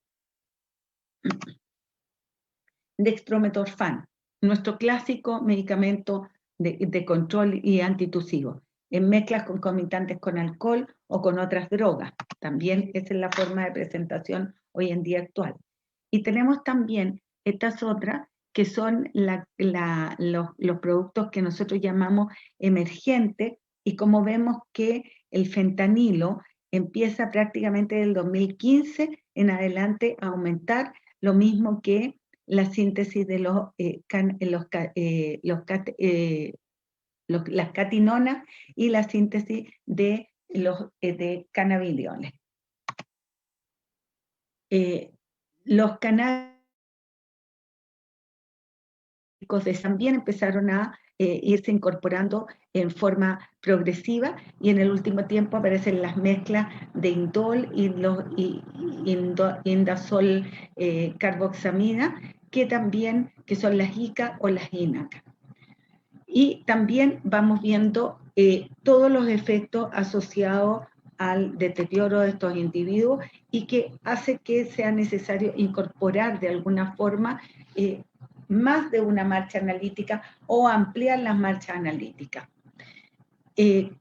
Dextrometorfán, nuestro clásico medicamento de control y antitusivo, en mezclas concomitantes con alcohol o con otras drogas. También esa es la forma de presentación hoy en día actual. Y tenemos también estas otras que son los productos que nosotros llamamos emergentes, y como vemos que el fentanilo empieza prácticamente del 2015 en adelante a aumentar, lo mismo que la síntesis de las catinonas y la síntesis de de cannabidiol. Los canábicos también empezaron a irse incorporando en forma progresiva, y en el último tiempo aparecen las mezclas de indol y indazol carboxamida, que son las ICA o las INACA. Y también vamos viendo todos los efectos asociados al deterioro de estos individuos, y que hace que sea necesario incorporar de alguna forma más de una marcha analítica o ampliar las marchas analíticas.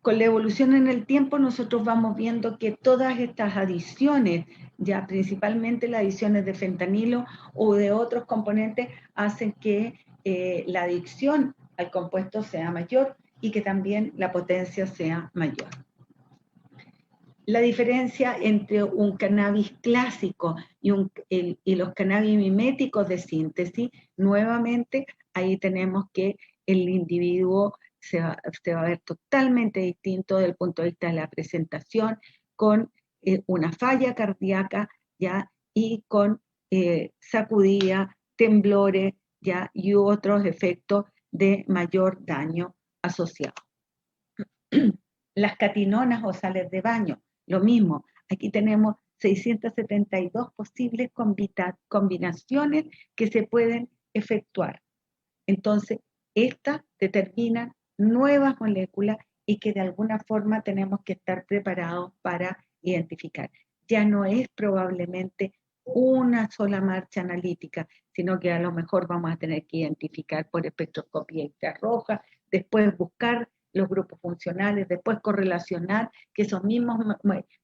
Con la evolución en el tiempo nosotros vamos viendo que todas estas adiciones, ya principalmente las adiciones de fentanilo o de otros componentes, hacen que la adicción al compuesto sea mayor y que también la potencia sea mayor. La diferencia entre un cannabis clásico y los cannabis miméticos de síntesis, nuevamente ahí tenemos que el individuo se va a ver totalmente distinto desde el punto de vista de la presentación, con una falla cardíaca, ¿ya? Y con sacudida, temblores, ¿ya? Y otros efectos de mayor daño asociado. Las catinonas o sales de baño, lo mismo. Aquí tenemos 672 posibles combinaciones que se pueden efectuar. Entonces, estas determinan nuevas moléculas y que de alguna forma tenemos que estar preparados para identificar. Ya no es probablemente una sola marcha analítica, sino que a lo mejor vamos a tener que identificar por espectroscopía infrarroja, después buscar los grupos funcionales, después correlacionar que esos mismos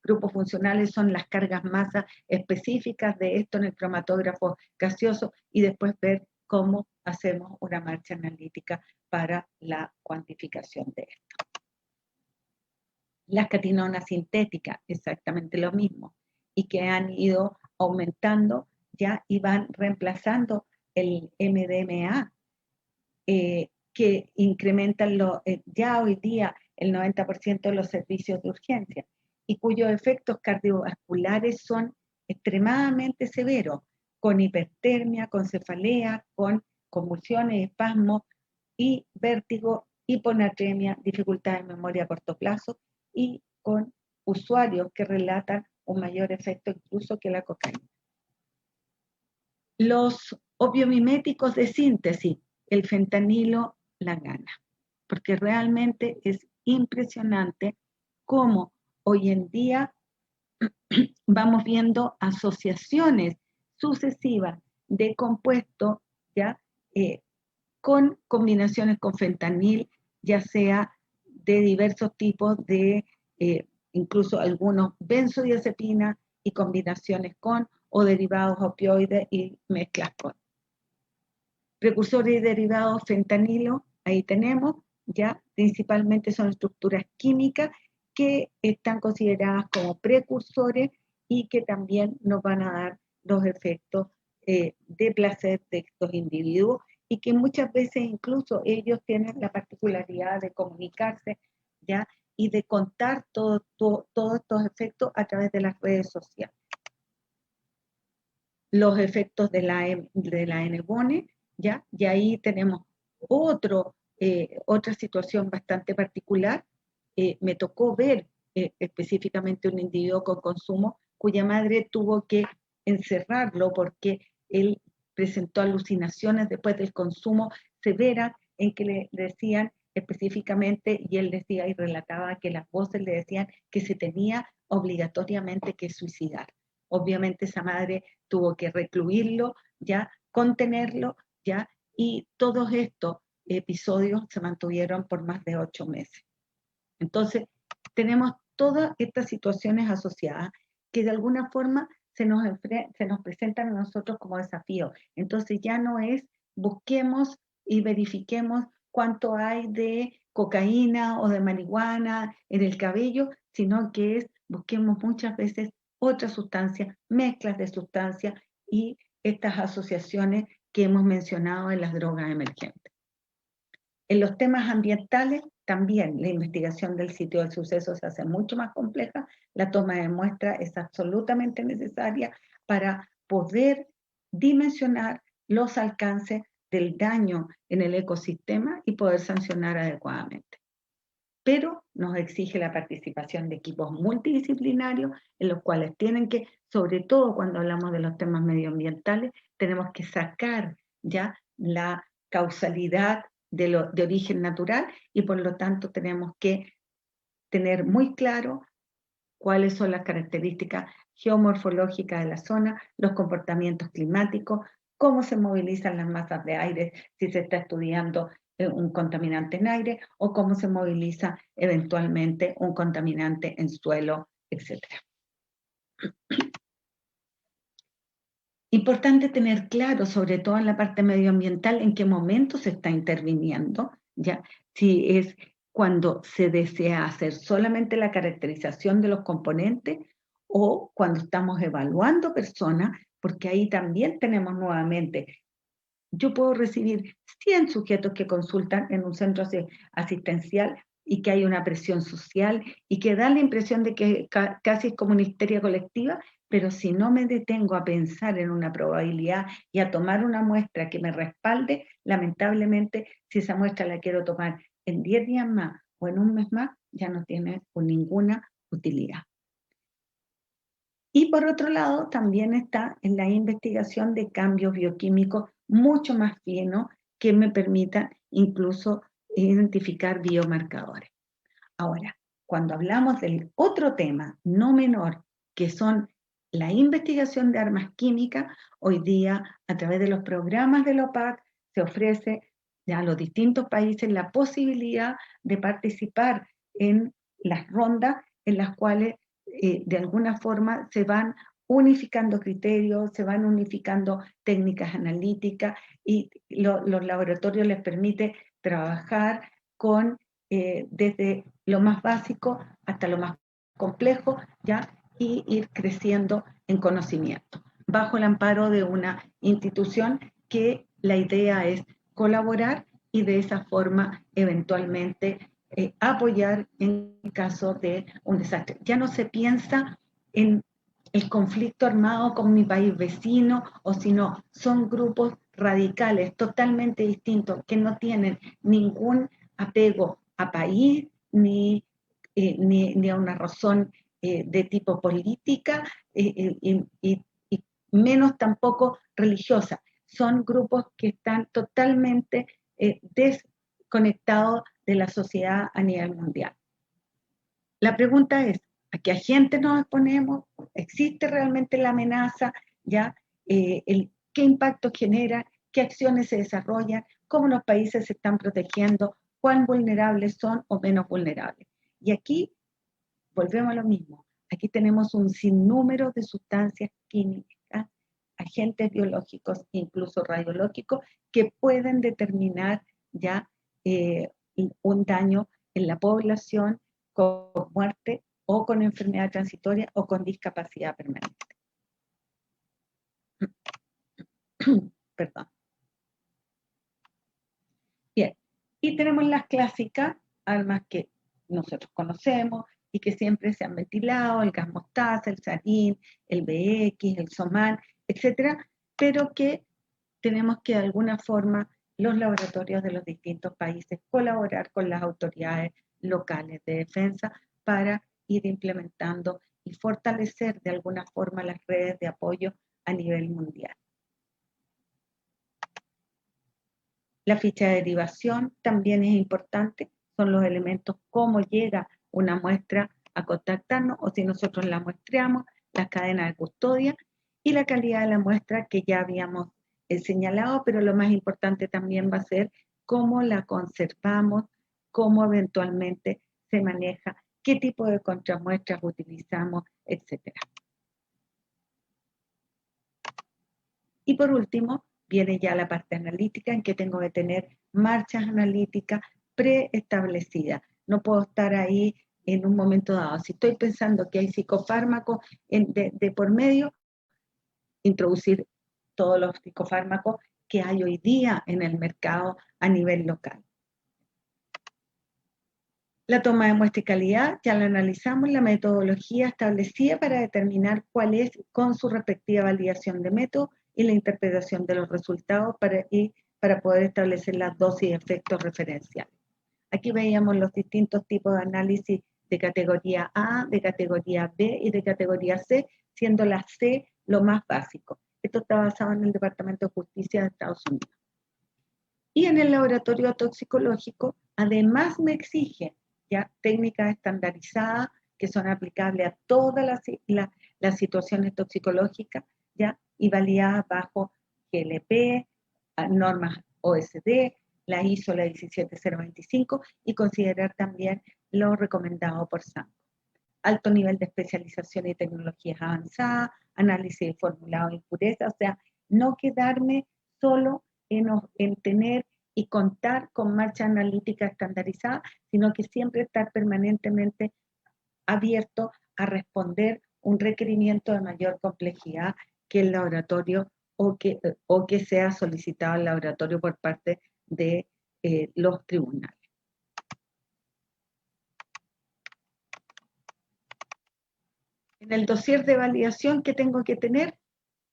grupos funcionales son las cargas masas específicas de esto en el cromatógrafo gaseoso, y después ver cómo hacemos una marcha analítica para la cuantificación de esto. Las catinonas sintéticas, exactamente lo mismo, y que han ido aumentando ya y van reemplazando el MDMA, que incrementan ya hoy día el 90% de los servicios de urgencia y cuyos efectos cardiovasculares son extremadamente severos, con hipertermia, con cefalea, con convulsiones, espasmos y vértigo, hiponatremia, dificultad de memoria a corto plazo y con usuarios que relatan un mayor efecto incluso que la cocaína. Los opiomiméticos de síntesis, el fentanilo la gana, porque realmente es impresionante cómo hoy en día vamos viendo asociaciones sucesivas de compuestos, ¿ya? Con combinaciones con fentanil, ya sea de diversos tipos de, incluso algunos benzodiazepinas y combinaciones con, o derivados opioides y mezclas con. Precursores y derivados fentanilo, ahí tenemos, ya principalmente son estructuras químicas que están consideradas como precursores y que también nos van a dar los efectos de placer de estos individuos y que muchas veces incluso ellos tienen la particularidad de comunicarse, ¿ya? Y de contar todos estos efectos a través de las redes sociales. Los efectos de la N-Bone, ¿ya? Y ahí tenemos otra situación bastante particular. Me tocó ver específicamente un individuo con consumo cuya madre tuvo que encerrarlo porque él presentó alucinaciones después del consumo severas en que le decían específicamente, y él decía y relataba que las voces le decían que se tenía obligatoriamente que suicidar. Obviamente esa madre tuvo que recluirlo, ya, contenerlo, ya, y todos estos episodios se mantuvieron por más de 8 meses. Entonces, tenemos todas estas situaciones asociadas que de alguna forma se nos presentan a nosotros como desafío. Entonces ya no es busquemos y verifiquemos cuánto hay de cocaína o de marihuana en el cabello, sino que es busquemos muchas veces otras sustancias, mezclas de sustancias y estas asociaciones que hemos mencionado en las drogas emergentes. En los temas ambientales, también la investigación del sitio del suceso se hace mucho más compleja, la toma de muestra es absolutamente necesaria para poder dimensionar los alcances del daño en el ecosistema y poder sancionar adecuadamente. Pero nos exige la participación de equipos multidisciplinarios en los cuales tienen que, sobre todo cuando hablamos de los temas medioambientales, tenemos que sacar ya la causalidad de origen natural y por lo tanto tenemos que tener muy claro cuáles son las características geomorfológicas de la zona, los comportamientos climáticos, cómo se movilizan las masas de aire si se está estudiando un contaminante en aire o cómo se moviliza eventualmente un contaminante en suelo, etc. Importante tener claro, sobre todo en la parte medioambiental, en qué momento se está interviniendo, ¿ya? Si es cuando se desea hacer solamente la caracterización de los componentes o cuando estamos evaluando personas, porque ahí también tenemos nuevamente, yo puedo recibir 100 sujetos que consultan en un centro asistencial y que hay una presión social y que da la impresión de que casi es como una histeria colectiva, pero si no me detengo a pensar en una probabilidad y a tomar una muestra que me respalde, lamentablemente, si esa muestra la quiero tomar en 10 días más o en un mes más, ya no tiene ninguna utilidad. Y por otro lado, también está en la investigación de cambios bioquímicos mucho más finos que me permitan incluso identificar biomarcadores. Ahora, cuando hablamos del otro tema no menor, que son la investigación de armas químicas, hoy día a través de los programas de la OPAC se ofrece a los distintos países la posibilidad de participar en las rondas en las cuales de alguna forma se van unificando criterios, se van unificando técnicas analíticas y los laboratorios les permite trabajar con desde lo más básico hasta lo más complejo, ¿ya? Y ir creciendo en conocimiento, bajo el amparo de una institución que la idea es colaborar y de esa forma eventualmente apoyar en caso de un desastre. Ya no se piensa en el conflicto armado con mi país vecino, o si no, son grupos radicales totalmente distintos que no tienen ningún apego a país ni a una razón de tipo política y menos tampoco religiosa. Son grupos que están totalmente desconectados de la sociedad a nivel mundial. La pregunta es, ¿a qué agentes nos exponemos? ¿Existe realmente la amenaza? ¿Ya? ¿Qué impacto genera? ¿Qué acciones se desarrollan? ¿Cómo los países se están protegiendo? ¿Cuán vulnerables son o menos vulnerables? Y aquí volvemos a lo mismo. Aquí tenemos un sinnúmero de sustancias químicas, agentes biológicos, incluso radiológicos, que pueden determinar ya un daño en la población con muerte o con enfermedad transitoria o con discapacidad permanente. Perdón. Bien, y tenemos las clásicas, armas que nosotros conocemos y que siempre se han ventilado, el gas mostaza, el sarín, el BX, el SOMAN, etcétera, pero que tenemos que de alguna forma los laboratorios de los distintos países colaborar con las autoridades locales de defensa para ir implementando y fortalecer de alguna forma las redes de apoyo a nivel mundial. La ficha de derivación también es importante, son los elementos cómo llega una muestra a contactarnos o si nosotros la muestreamos, las cadenas de custodia y la calidad de la muestra que ya habíamos señalado, pero lo más importante también va a ser cómo la conservamos, cómo eventualmente se maneja, qué tipo de contramuestras utilizamos, etc. Y por último, viene ya la parte analítica en que tengo que tener marchas analíticas preestablecidas. No puedo estar ahí en un momento dado. Si estoy pensando que hay psicofármacos de por medio, introducir todos los psicofármacos que hay hoy día en el mercado a nivel local. La toma de muestra y calidad, ya la analizamos, la metodología establecida para determinar cuál es con su respectiva validación de método y la interpretación de los resultados para poder establecer las dosis y efectos referenciales. Aquí veíamos los distintos tipos de análisis de categoría A, de categoría B y de categoría C, siendo la C lo más básico. Esto está basado en el Departamento de Justicia de Estados Unidos. Y en el laboratorio toxicológico, además me exige ya técnicas estandarizadas que son aplicables a todas las situaciones toxicológicas, ya, y validadas bajo GLP, normas OSD, la ISO, la 17025, y considerar también lo recomendado por SANCO. Alto nivel de especialización y tecnologías avanzadas, análisis de formulado de impureza, o sea, no quedarme solo en tener y contar con marcha analítica estandarizada, sino que siempre estar permanentemente abierto a responder un requerimiento de mayor complejidad que el laboratorio o que sea solicitado al laboratorio por parte de los tribunales. En el dossier de validación que tengo que tener,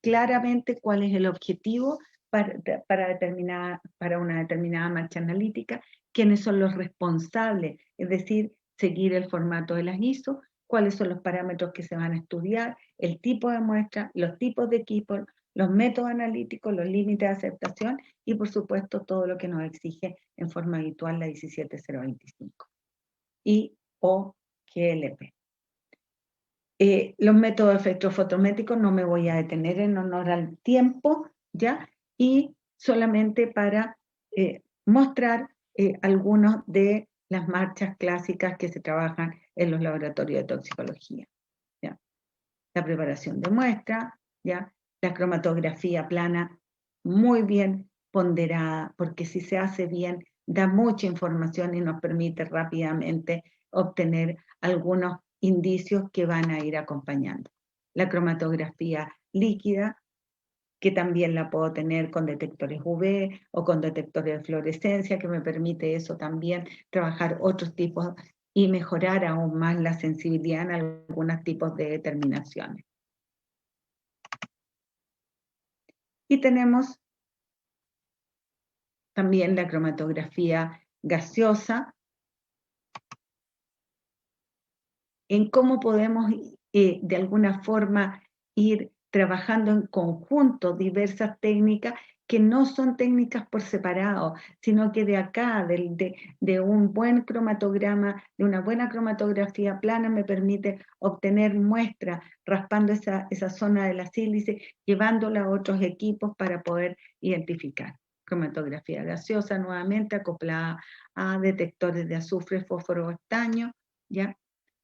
claramente cuál es el objetivo para una determinada marcha analítica, quiénes son los responsables, es decir, seguir el formato de las ISO, cuáles son los parámetros que se van a estudiar, el tipo de muestra, los tipos de equipos, los métodos analíticos, los límites de aceptación y por supuesto todo lo que nos exige en forma habitual la 17025 y o GLP. Los métodos espectrofotométricos no me voy a detener en honor al tiempo, ¿ya? Y solamente para mostrar algunas de las marchas clásicas que se trabajan en los laboratorios de toxicología, ¿ya? La preparación de muestra, ¿ya? La cromatografía plana, muy bien ponderada, porque si se hace bien, da mucha información y nos permite rápidamente obtener algunos indicios que van a ir acompañando. La cromatografía líquida, que también la puedo tener con detectores UV o con detectores de fluorescencia, que me permite eso también, trabajar otros tipos y mejorar aún más la sensibilidad en algunos tipos de determinaciones. Y tenemos también la cromatografía gaseosa, en cómo podemos de alguna forma ir trabajando en conjunto diversas técnicas que no son técnicas por separado, sino que de acá, de un buen cromatograma, de una buena cromatografía plana, me permite obtener muestras, raspando esa zona de la sílice, llevándola a otros equipos para poder identificar. Cromatografía gaseosa nuevamente acoplada a detectores de azufre, fósforo o estaño, ¿ya?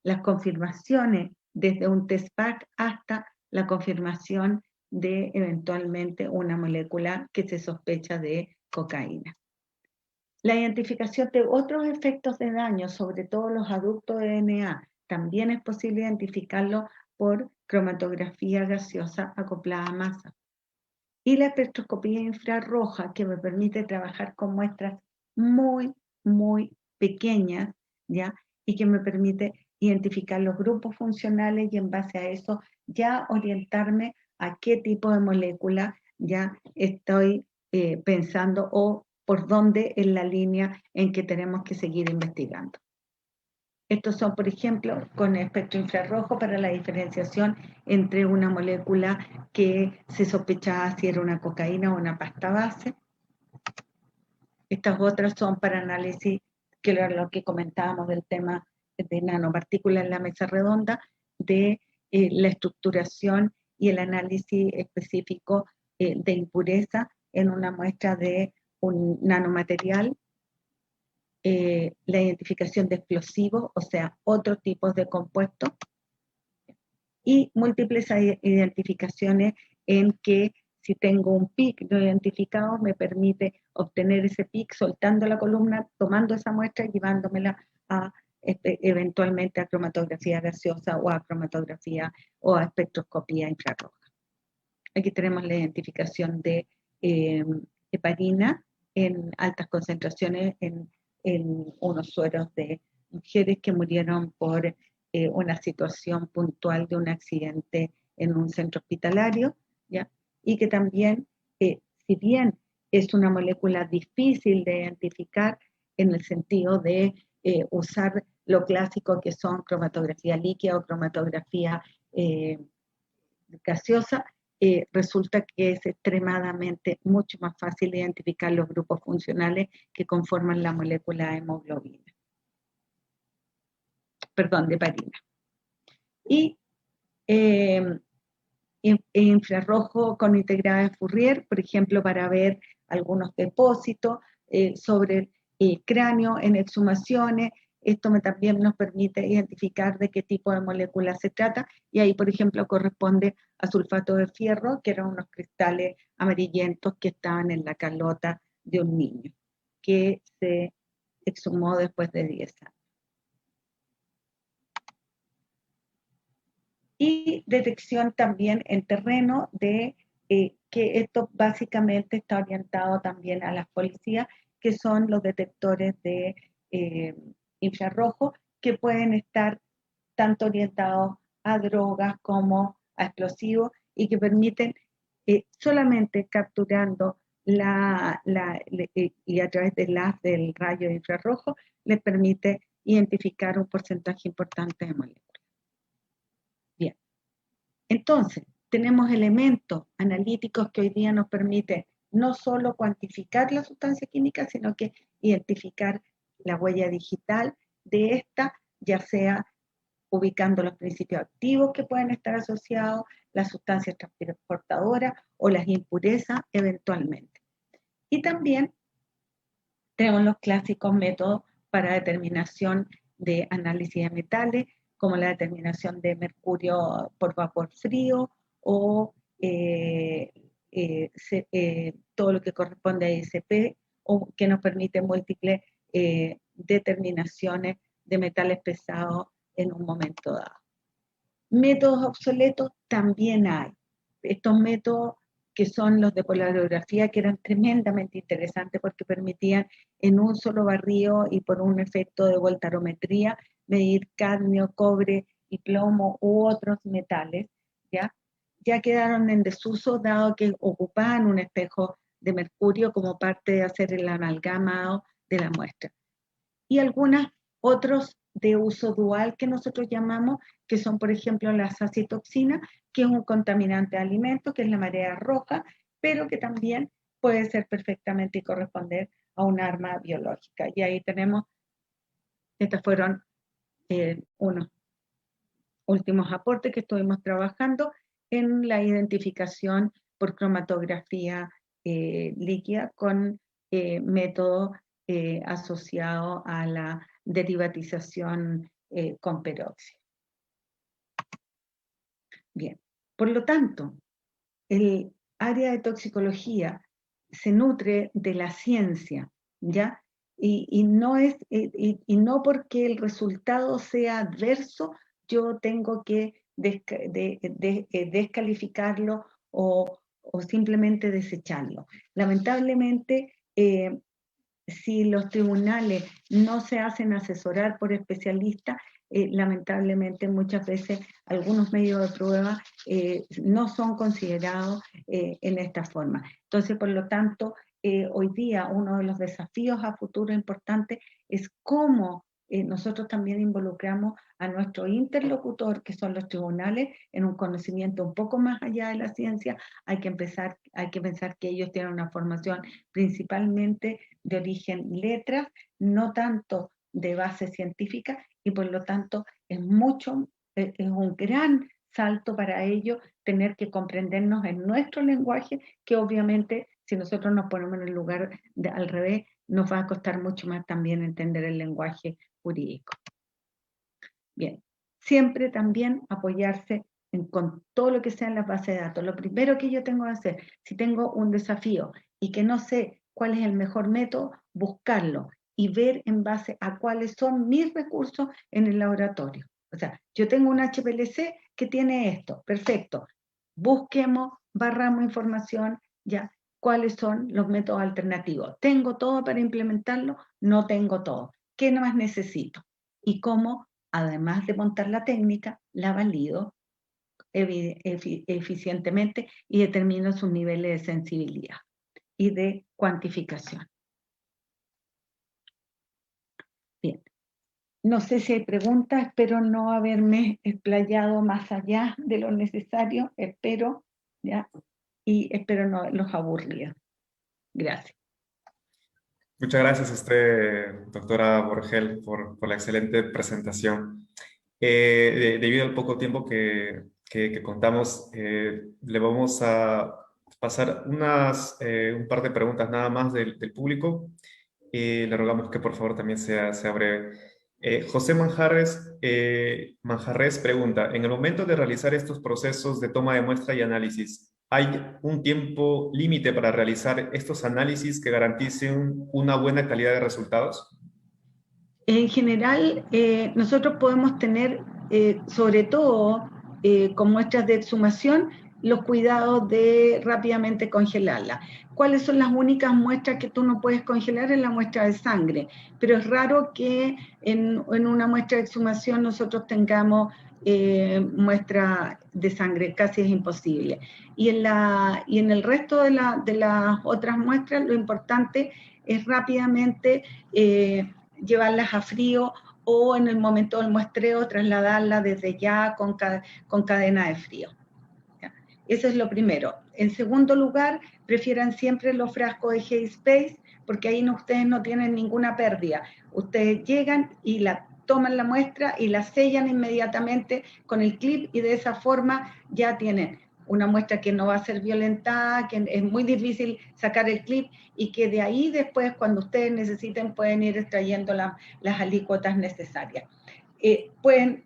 Las confirmaciones desde un test pack hasta la confirmación de eventualmente una molécula que se sospecha de cocaína. La identificación de otros efectos de daño, sobre todo los aductos de DNA, también es posible identificarlo por cromatografía gaseosa acoplada a masa. Y la espectroscopía infrarroja, que me permite trabajar con muestras muy, muy pequeñas, ¿ya? Y que me permite identificar los grupos funcionales y en base a eso ya orientarme a qué tipo de molécula ya estoy pensando o por dónde es la línea en que tenemos que seguir investigando. Estos son, por ejemplo, con espectro infrarrojo para la diferenciación entre una molécula que se sospechaba si era una cocaína o una pasta base. Estas otras son para análisis, que era lo que comentábamos del tema de nanopartículas en la mesa redonda, de la estructuración y el análisis específico de impureza en una muestra de un nanomaterial, la identificación de explosivos, o sea, otros tipos de compuestos, y múltiples identificaciones en que si tengo un PIC no identificado, me permite obtener ese PIC soltando la columna, tomando esa muestra y llevándomela a eventualmente a cromatografía gaseosa o a cromatografía o a espectroscopía infrarroja. Aquí tenemos la identificación de heparina en altas concentraciones en unos sueros de mujeres que murieron por una situación puntual de un accidente en un centro hospitalario, ¿ya? Y que también, si bien es una molécula difícil de identificar en el sentido de usar lo clásico que son cromatografía líquida o cromatografía gaseosa, resulta que es extremadamente mucho más fácil identificar los grupos funcionales que conforman la molécula de hemoglobina. Perdón, de heparina. Y infrarrojo con integrada de Fourier, por ejemplo, para ver algunos depósitos sobre el cráneo en exhumaciones. Esto también nos permite identificar de qué tipo de molécula se trata, y ahí, por ejemplo, corresponde a sulfato de fierro, que eran unos cristales amarillentos que estaban en la calota de un niño, que se exhumó después de 10 años. Y detección también en terreno de que esto básicamente está orientado también a las policías, que son los detectores de infrarrojo, que pueden estar tanto orientados a drogas como a explosivos y que permiten solamente capturando y a través del rayo infrarrojo les permite identificar un porcentaje importante de moléculas. Bien, entonces tenemos elementos analíticos que hoy día nos permiten no solo cuantificar la sustancia química, sino que identificar la huella digital de esta, ya sea ubicando los principios activos que pueden estar asociados, las sustancias transportadoras o las impurezas eventualmente. Y también tenemos los clásicos métodos para determinación de análisis de metales, como la determinación de mercurio por vapor frío o todo lo que corresponde a ISP, o que nos permite múltiples determinaciones de metales pesados en un momento dado. Métodos obsoletos también hay. Estos métodos que son los de polarografía, que eran tremendamente interesantes porque permitían en un solo barrido y por un efecto de voltarometría medir cadmio, cobre y plomo u otros metales, ya quedaron en desuso dado que ocupaban un espejo de mercurio como parte de hacer el amalgamado de la muestra. Y algunos otros de uso dual que nosotros llamamos, que son por ejemplo las acitoxinas, que es un contaminante de alimentos, que es la marea roja, pero que también puede ser perfectamente y corresponder a un arma biológica. Y ahí tenemos, estos fueron unos últimos aportes que estuvimos trabajando en la identificación por cromatografía líquida con método asociado a la derivatización con peróxido. Bien, por lo tanto, el área de toxicología se nutre de la ciencia, ¿ya? Y no porque el resultado sea adverso, yo tengo que descalificarlo o simplemente desecharlo. Lamentablemente, si los tribunales no se hacen asesorar por especialistas, lamentablemente muchas veces algunos medios de prueba no son considerados en esta forma. Entonces, por lo tanto, hoy día uno de los desafíos a futuro importantes es cómo nosotros también involucramos a nuestro interlocutor, que son los tribunales, en un conocimiento un poco más allá de la ciencia. Hay que pensar que ellos tienen una formación principalmente de origen letras, no tanto de base científica, y por lo tanto es un gran salto para ellos tener que comprendernos en nuestro lenguaje, que obviamente si nosotros nos ponemos en el lugar al revés, nos va a costar mucho más también entender el lenguaje jurídico. Bien, siempre también apoyarse con todo lo que sea en la base de datos. Lo primero que yo tengo que hacer, si tengo un desafío y que no sé cuál es el mejor método, buscarlo y ver en base a cuáles son mis recursos en el laboratorio. O sea, yo tengo un HPLC que tiene esto, perfecto. Busquemos, barramos información, ya, cuáles son los métodos alternativos. ¿Tengo todo para implementarlo? No tengo todo. ¿Qué más necesito? Y cómo, además de montar la técnica, la valido eficientemente y determino sus niveles de sensibilidad y de cuantificación. Bien, no sé si hay preguntas, espero no haberme explayado más allá de lo necesario, espero, ¿ya? Y espero no los aburrido. Gracias. Muchas gracias, doctora Borgel, por la excelente presentación. Debido al poco tiempo que contamos, le vamos a pasar un par de preguntas nada más del público. Le rogamos que por favor también sea breve. José Manjarres pregunta, en el momento de realizar estos procesos de toma de muestra y análisis, ¿hay un tiempo límite para realizar estos análisis que garanticen una buena calidad de resultados? En general, nosotros podemos tener, sobre todo con muestras de exhumación, los cuidados de rápidamente congelarla. ¿Cuáles son las únicas muestras que tú no puedes congelar? En la muestra de sangre, pero es raro que en una muestra de exhumación nosotros tengamos muestra de sangre, casi es imposible. Y en el resto de las otras muestras, lo importante es rápidamente llevarlas a frío o en el momento del muestreo trasladarla desde ya con cadena de frío. ¿Ya? Eso es lo primero. En segundo lugar, prefieran siempre los frascos de G-Space porque ahí ustedes no tienen ninguna pérdida. Ustedes llegan y toman la muestra y la sellan inmediatamente con el clip y de esa forma ya tienen una muestra que no va a ser violentada, que es muy difícil sacar el clip y que de ahí después cuando ustedes necesiten pueden ir extrayendo las alícuotas necesarias. Pueden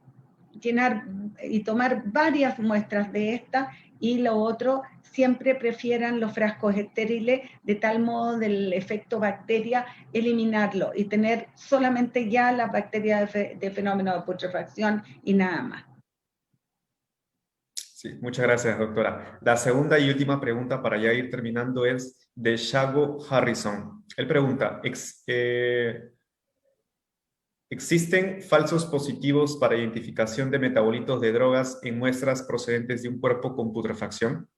llenar y tomar varias muestras de esta y lo otro, siempre prefieran los frascos estériles, de tal modo del efecto bacteria, eliminarlo y tener solamente ya las bacterias de fenómeno de putrefacción y nada más. Sí, muchas gracias, doctora. La segunda y última pregunta para ya ir terminando es de Shago Harrison. Él pregunta, ¿existen falsos positivos para identificación de metabolitos de drogas en muestras procedentes de un cuerpo con putrefacción?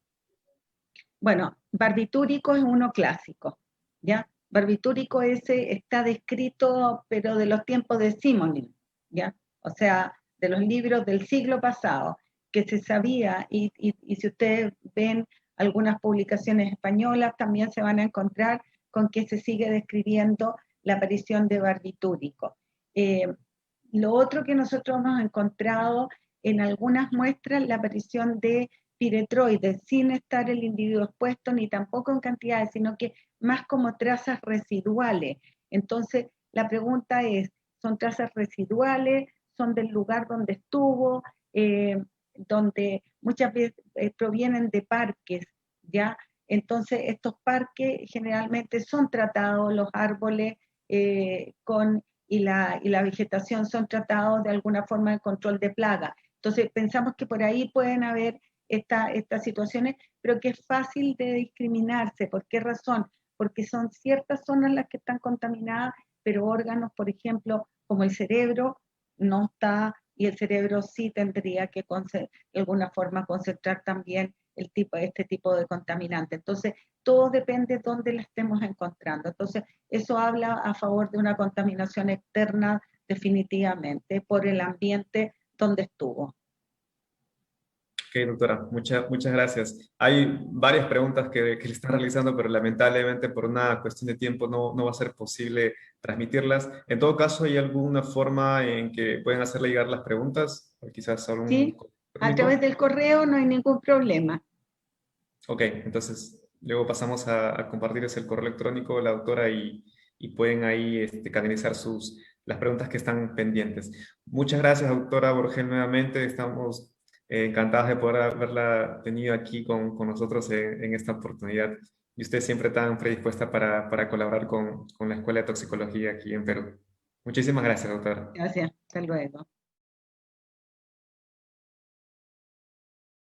Bueno, barbitúrico es uno clásico, ¿ya? Barbitúrico ese está descrito, pero de los tiempos de Simonin, ¿ya? O sea, de los libros del siglo pasado, que se sabía, y si ustedes ven algunas publicaciones españolas, también se van a encontrar con que se sigue describiendo la aparición de barbitúrico. Lo otro que nosotros hemos encontrado en algunas muestras, la aparición de piretroides, sin estar el individuo expuesto ni tampoco en cantidades, sino que más como trazas residuales. Entonces, la pregunta es, ¿son trazas residuales? ¿Son del lugar donde estuvo? Donde muchas veces provienen de parques, ¿ya? Entonces, estos parques generalmente son tratados, los árboles y la vegetación son tratados de alguna forma de control de plaga. Entonces, pensamos que por ahí pueden haber estas situaciones, pero que es fácil de discriminarse. ¿Por qué razón? Porque son ciertas zonas las que están contaminadas, pero órganos, por ejemplo, como el cerebro, no está, y el cerebro sí tendría que de alguna forma concentrar también este tipo de contaminante. Entonces, todo depende de dónde la estemos encontrando. Entonces, eso habla a favor de una contaminación externa definitivamente por el ambiente donde estuvo. Ok, doctora, muchas gracias. Hay varias preguntas que le están realizando, pero lamentablemente por una cuestión de tiempo no va a ser posible transmitirlas. En todo caso, ¿hay alguna forma en que pueden hacerle llegar las preguntas? O quizás algún ¿Sí? correo A través electrónico. del correo no hay ningún problema. Ok, entonces luego pasamos a compartirles el correo electrónico de la doctora y pueden ahí canalizar las preguntas que están pendientes. Muchas gracias, doctora Borgel, nuevamente. Estamos encantados de poder haberla tenido aquí con nosotros en esta oportunidad. Y usted siempre tan predispuesta para colaborar con la Escuela de Toxicología aquí en Perú. Muchísimas gracias, doctora. Gracias. Hasta luego.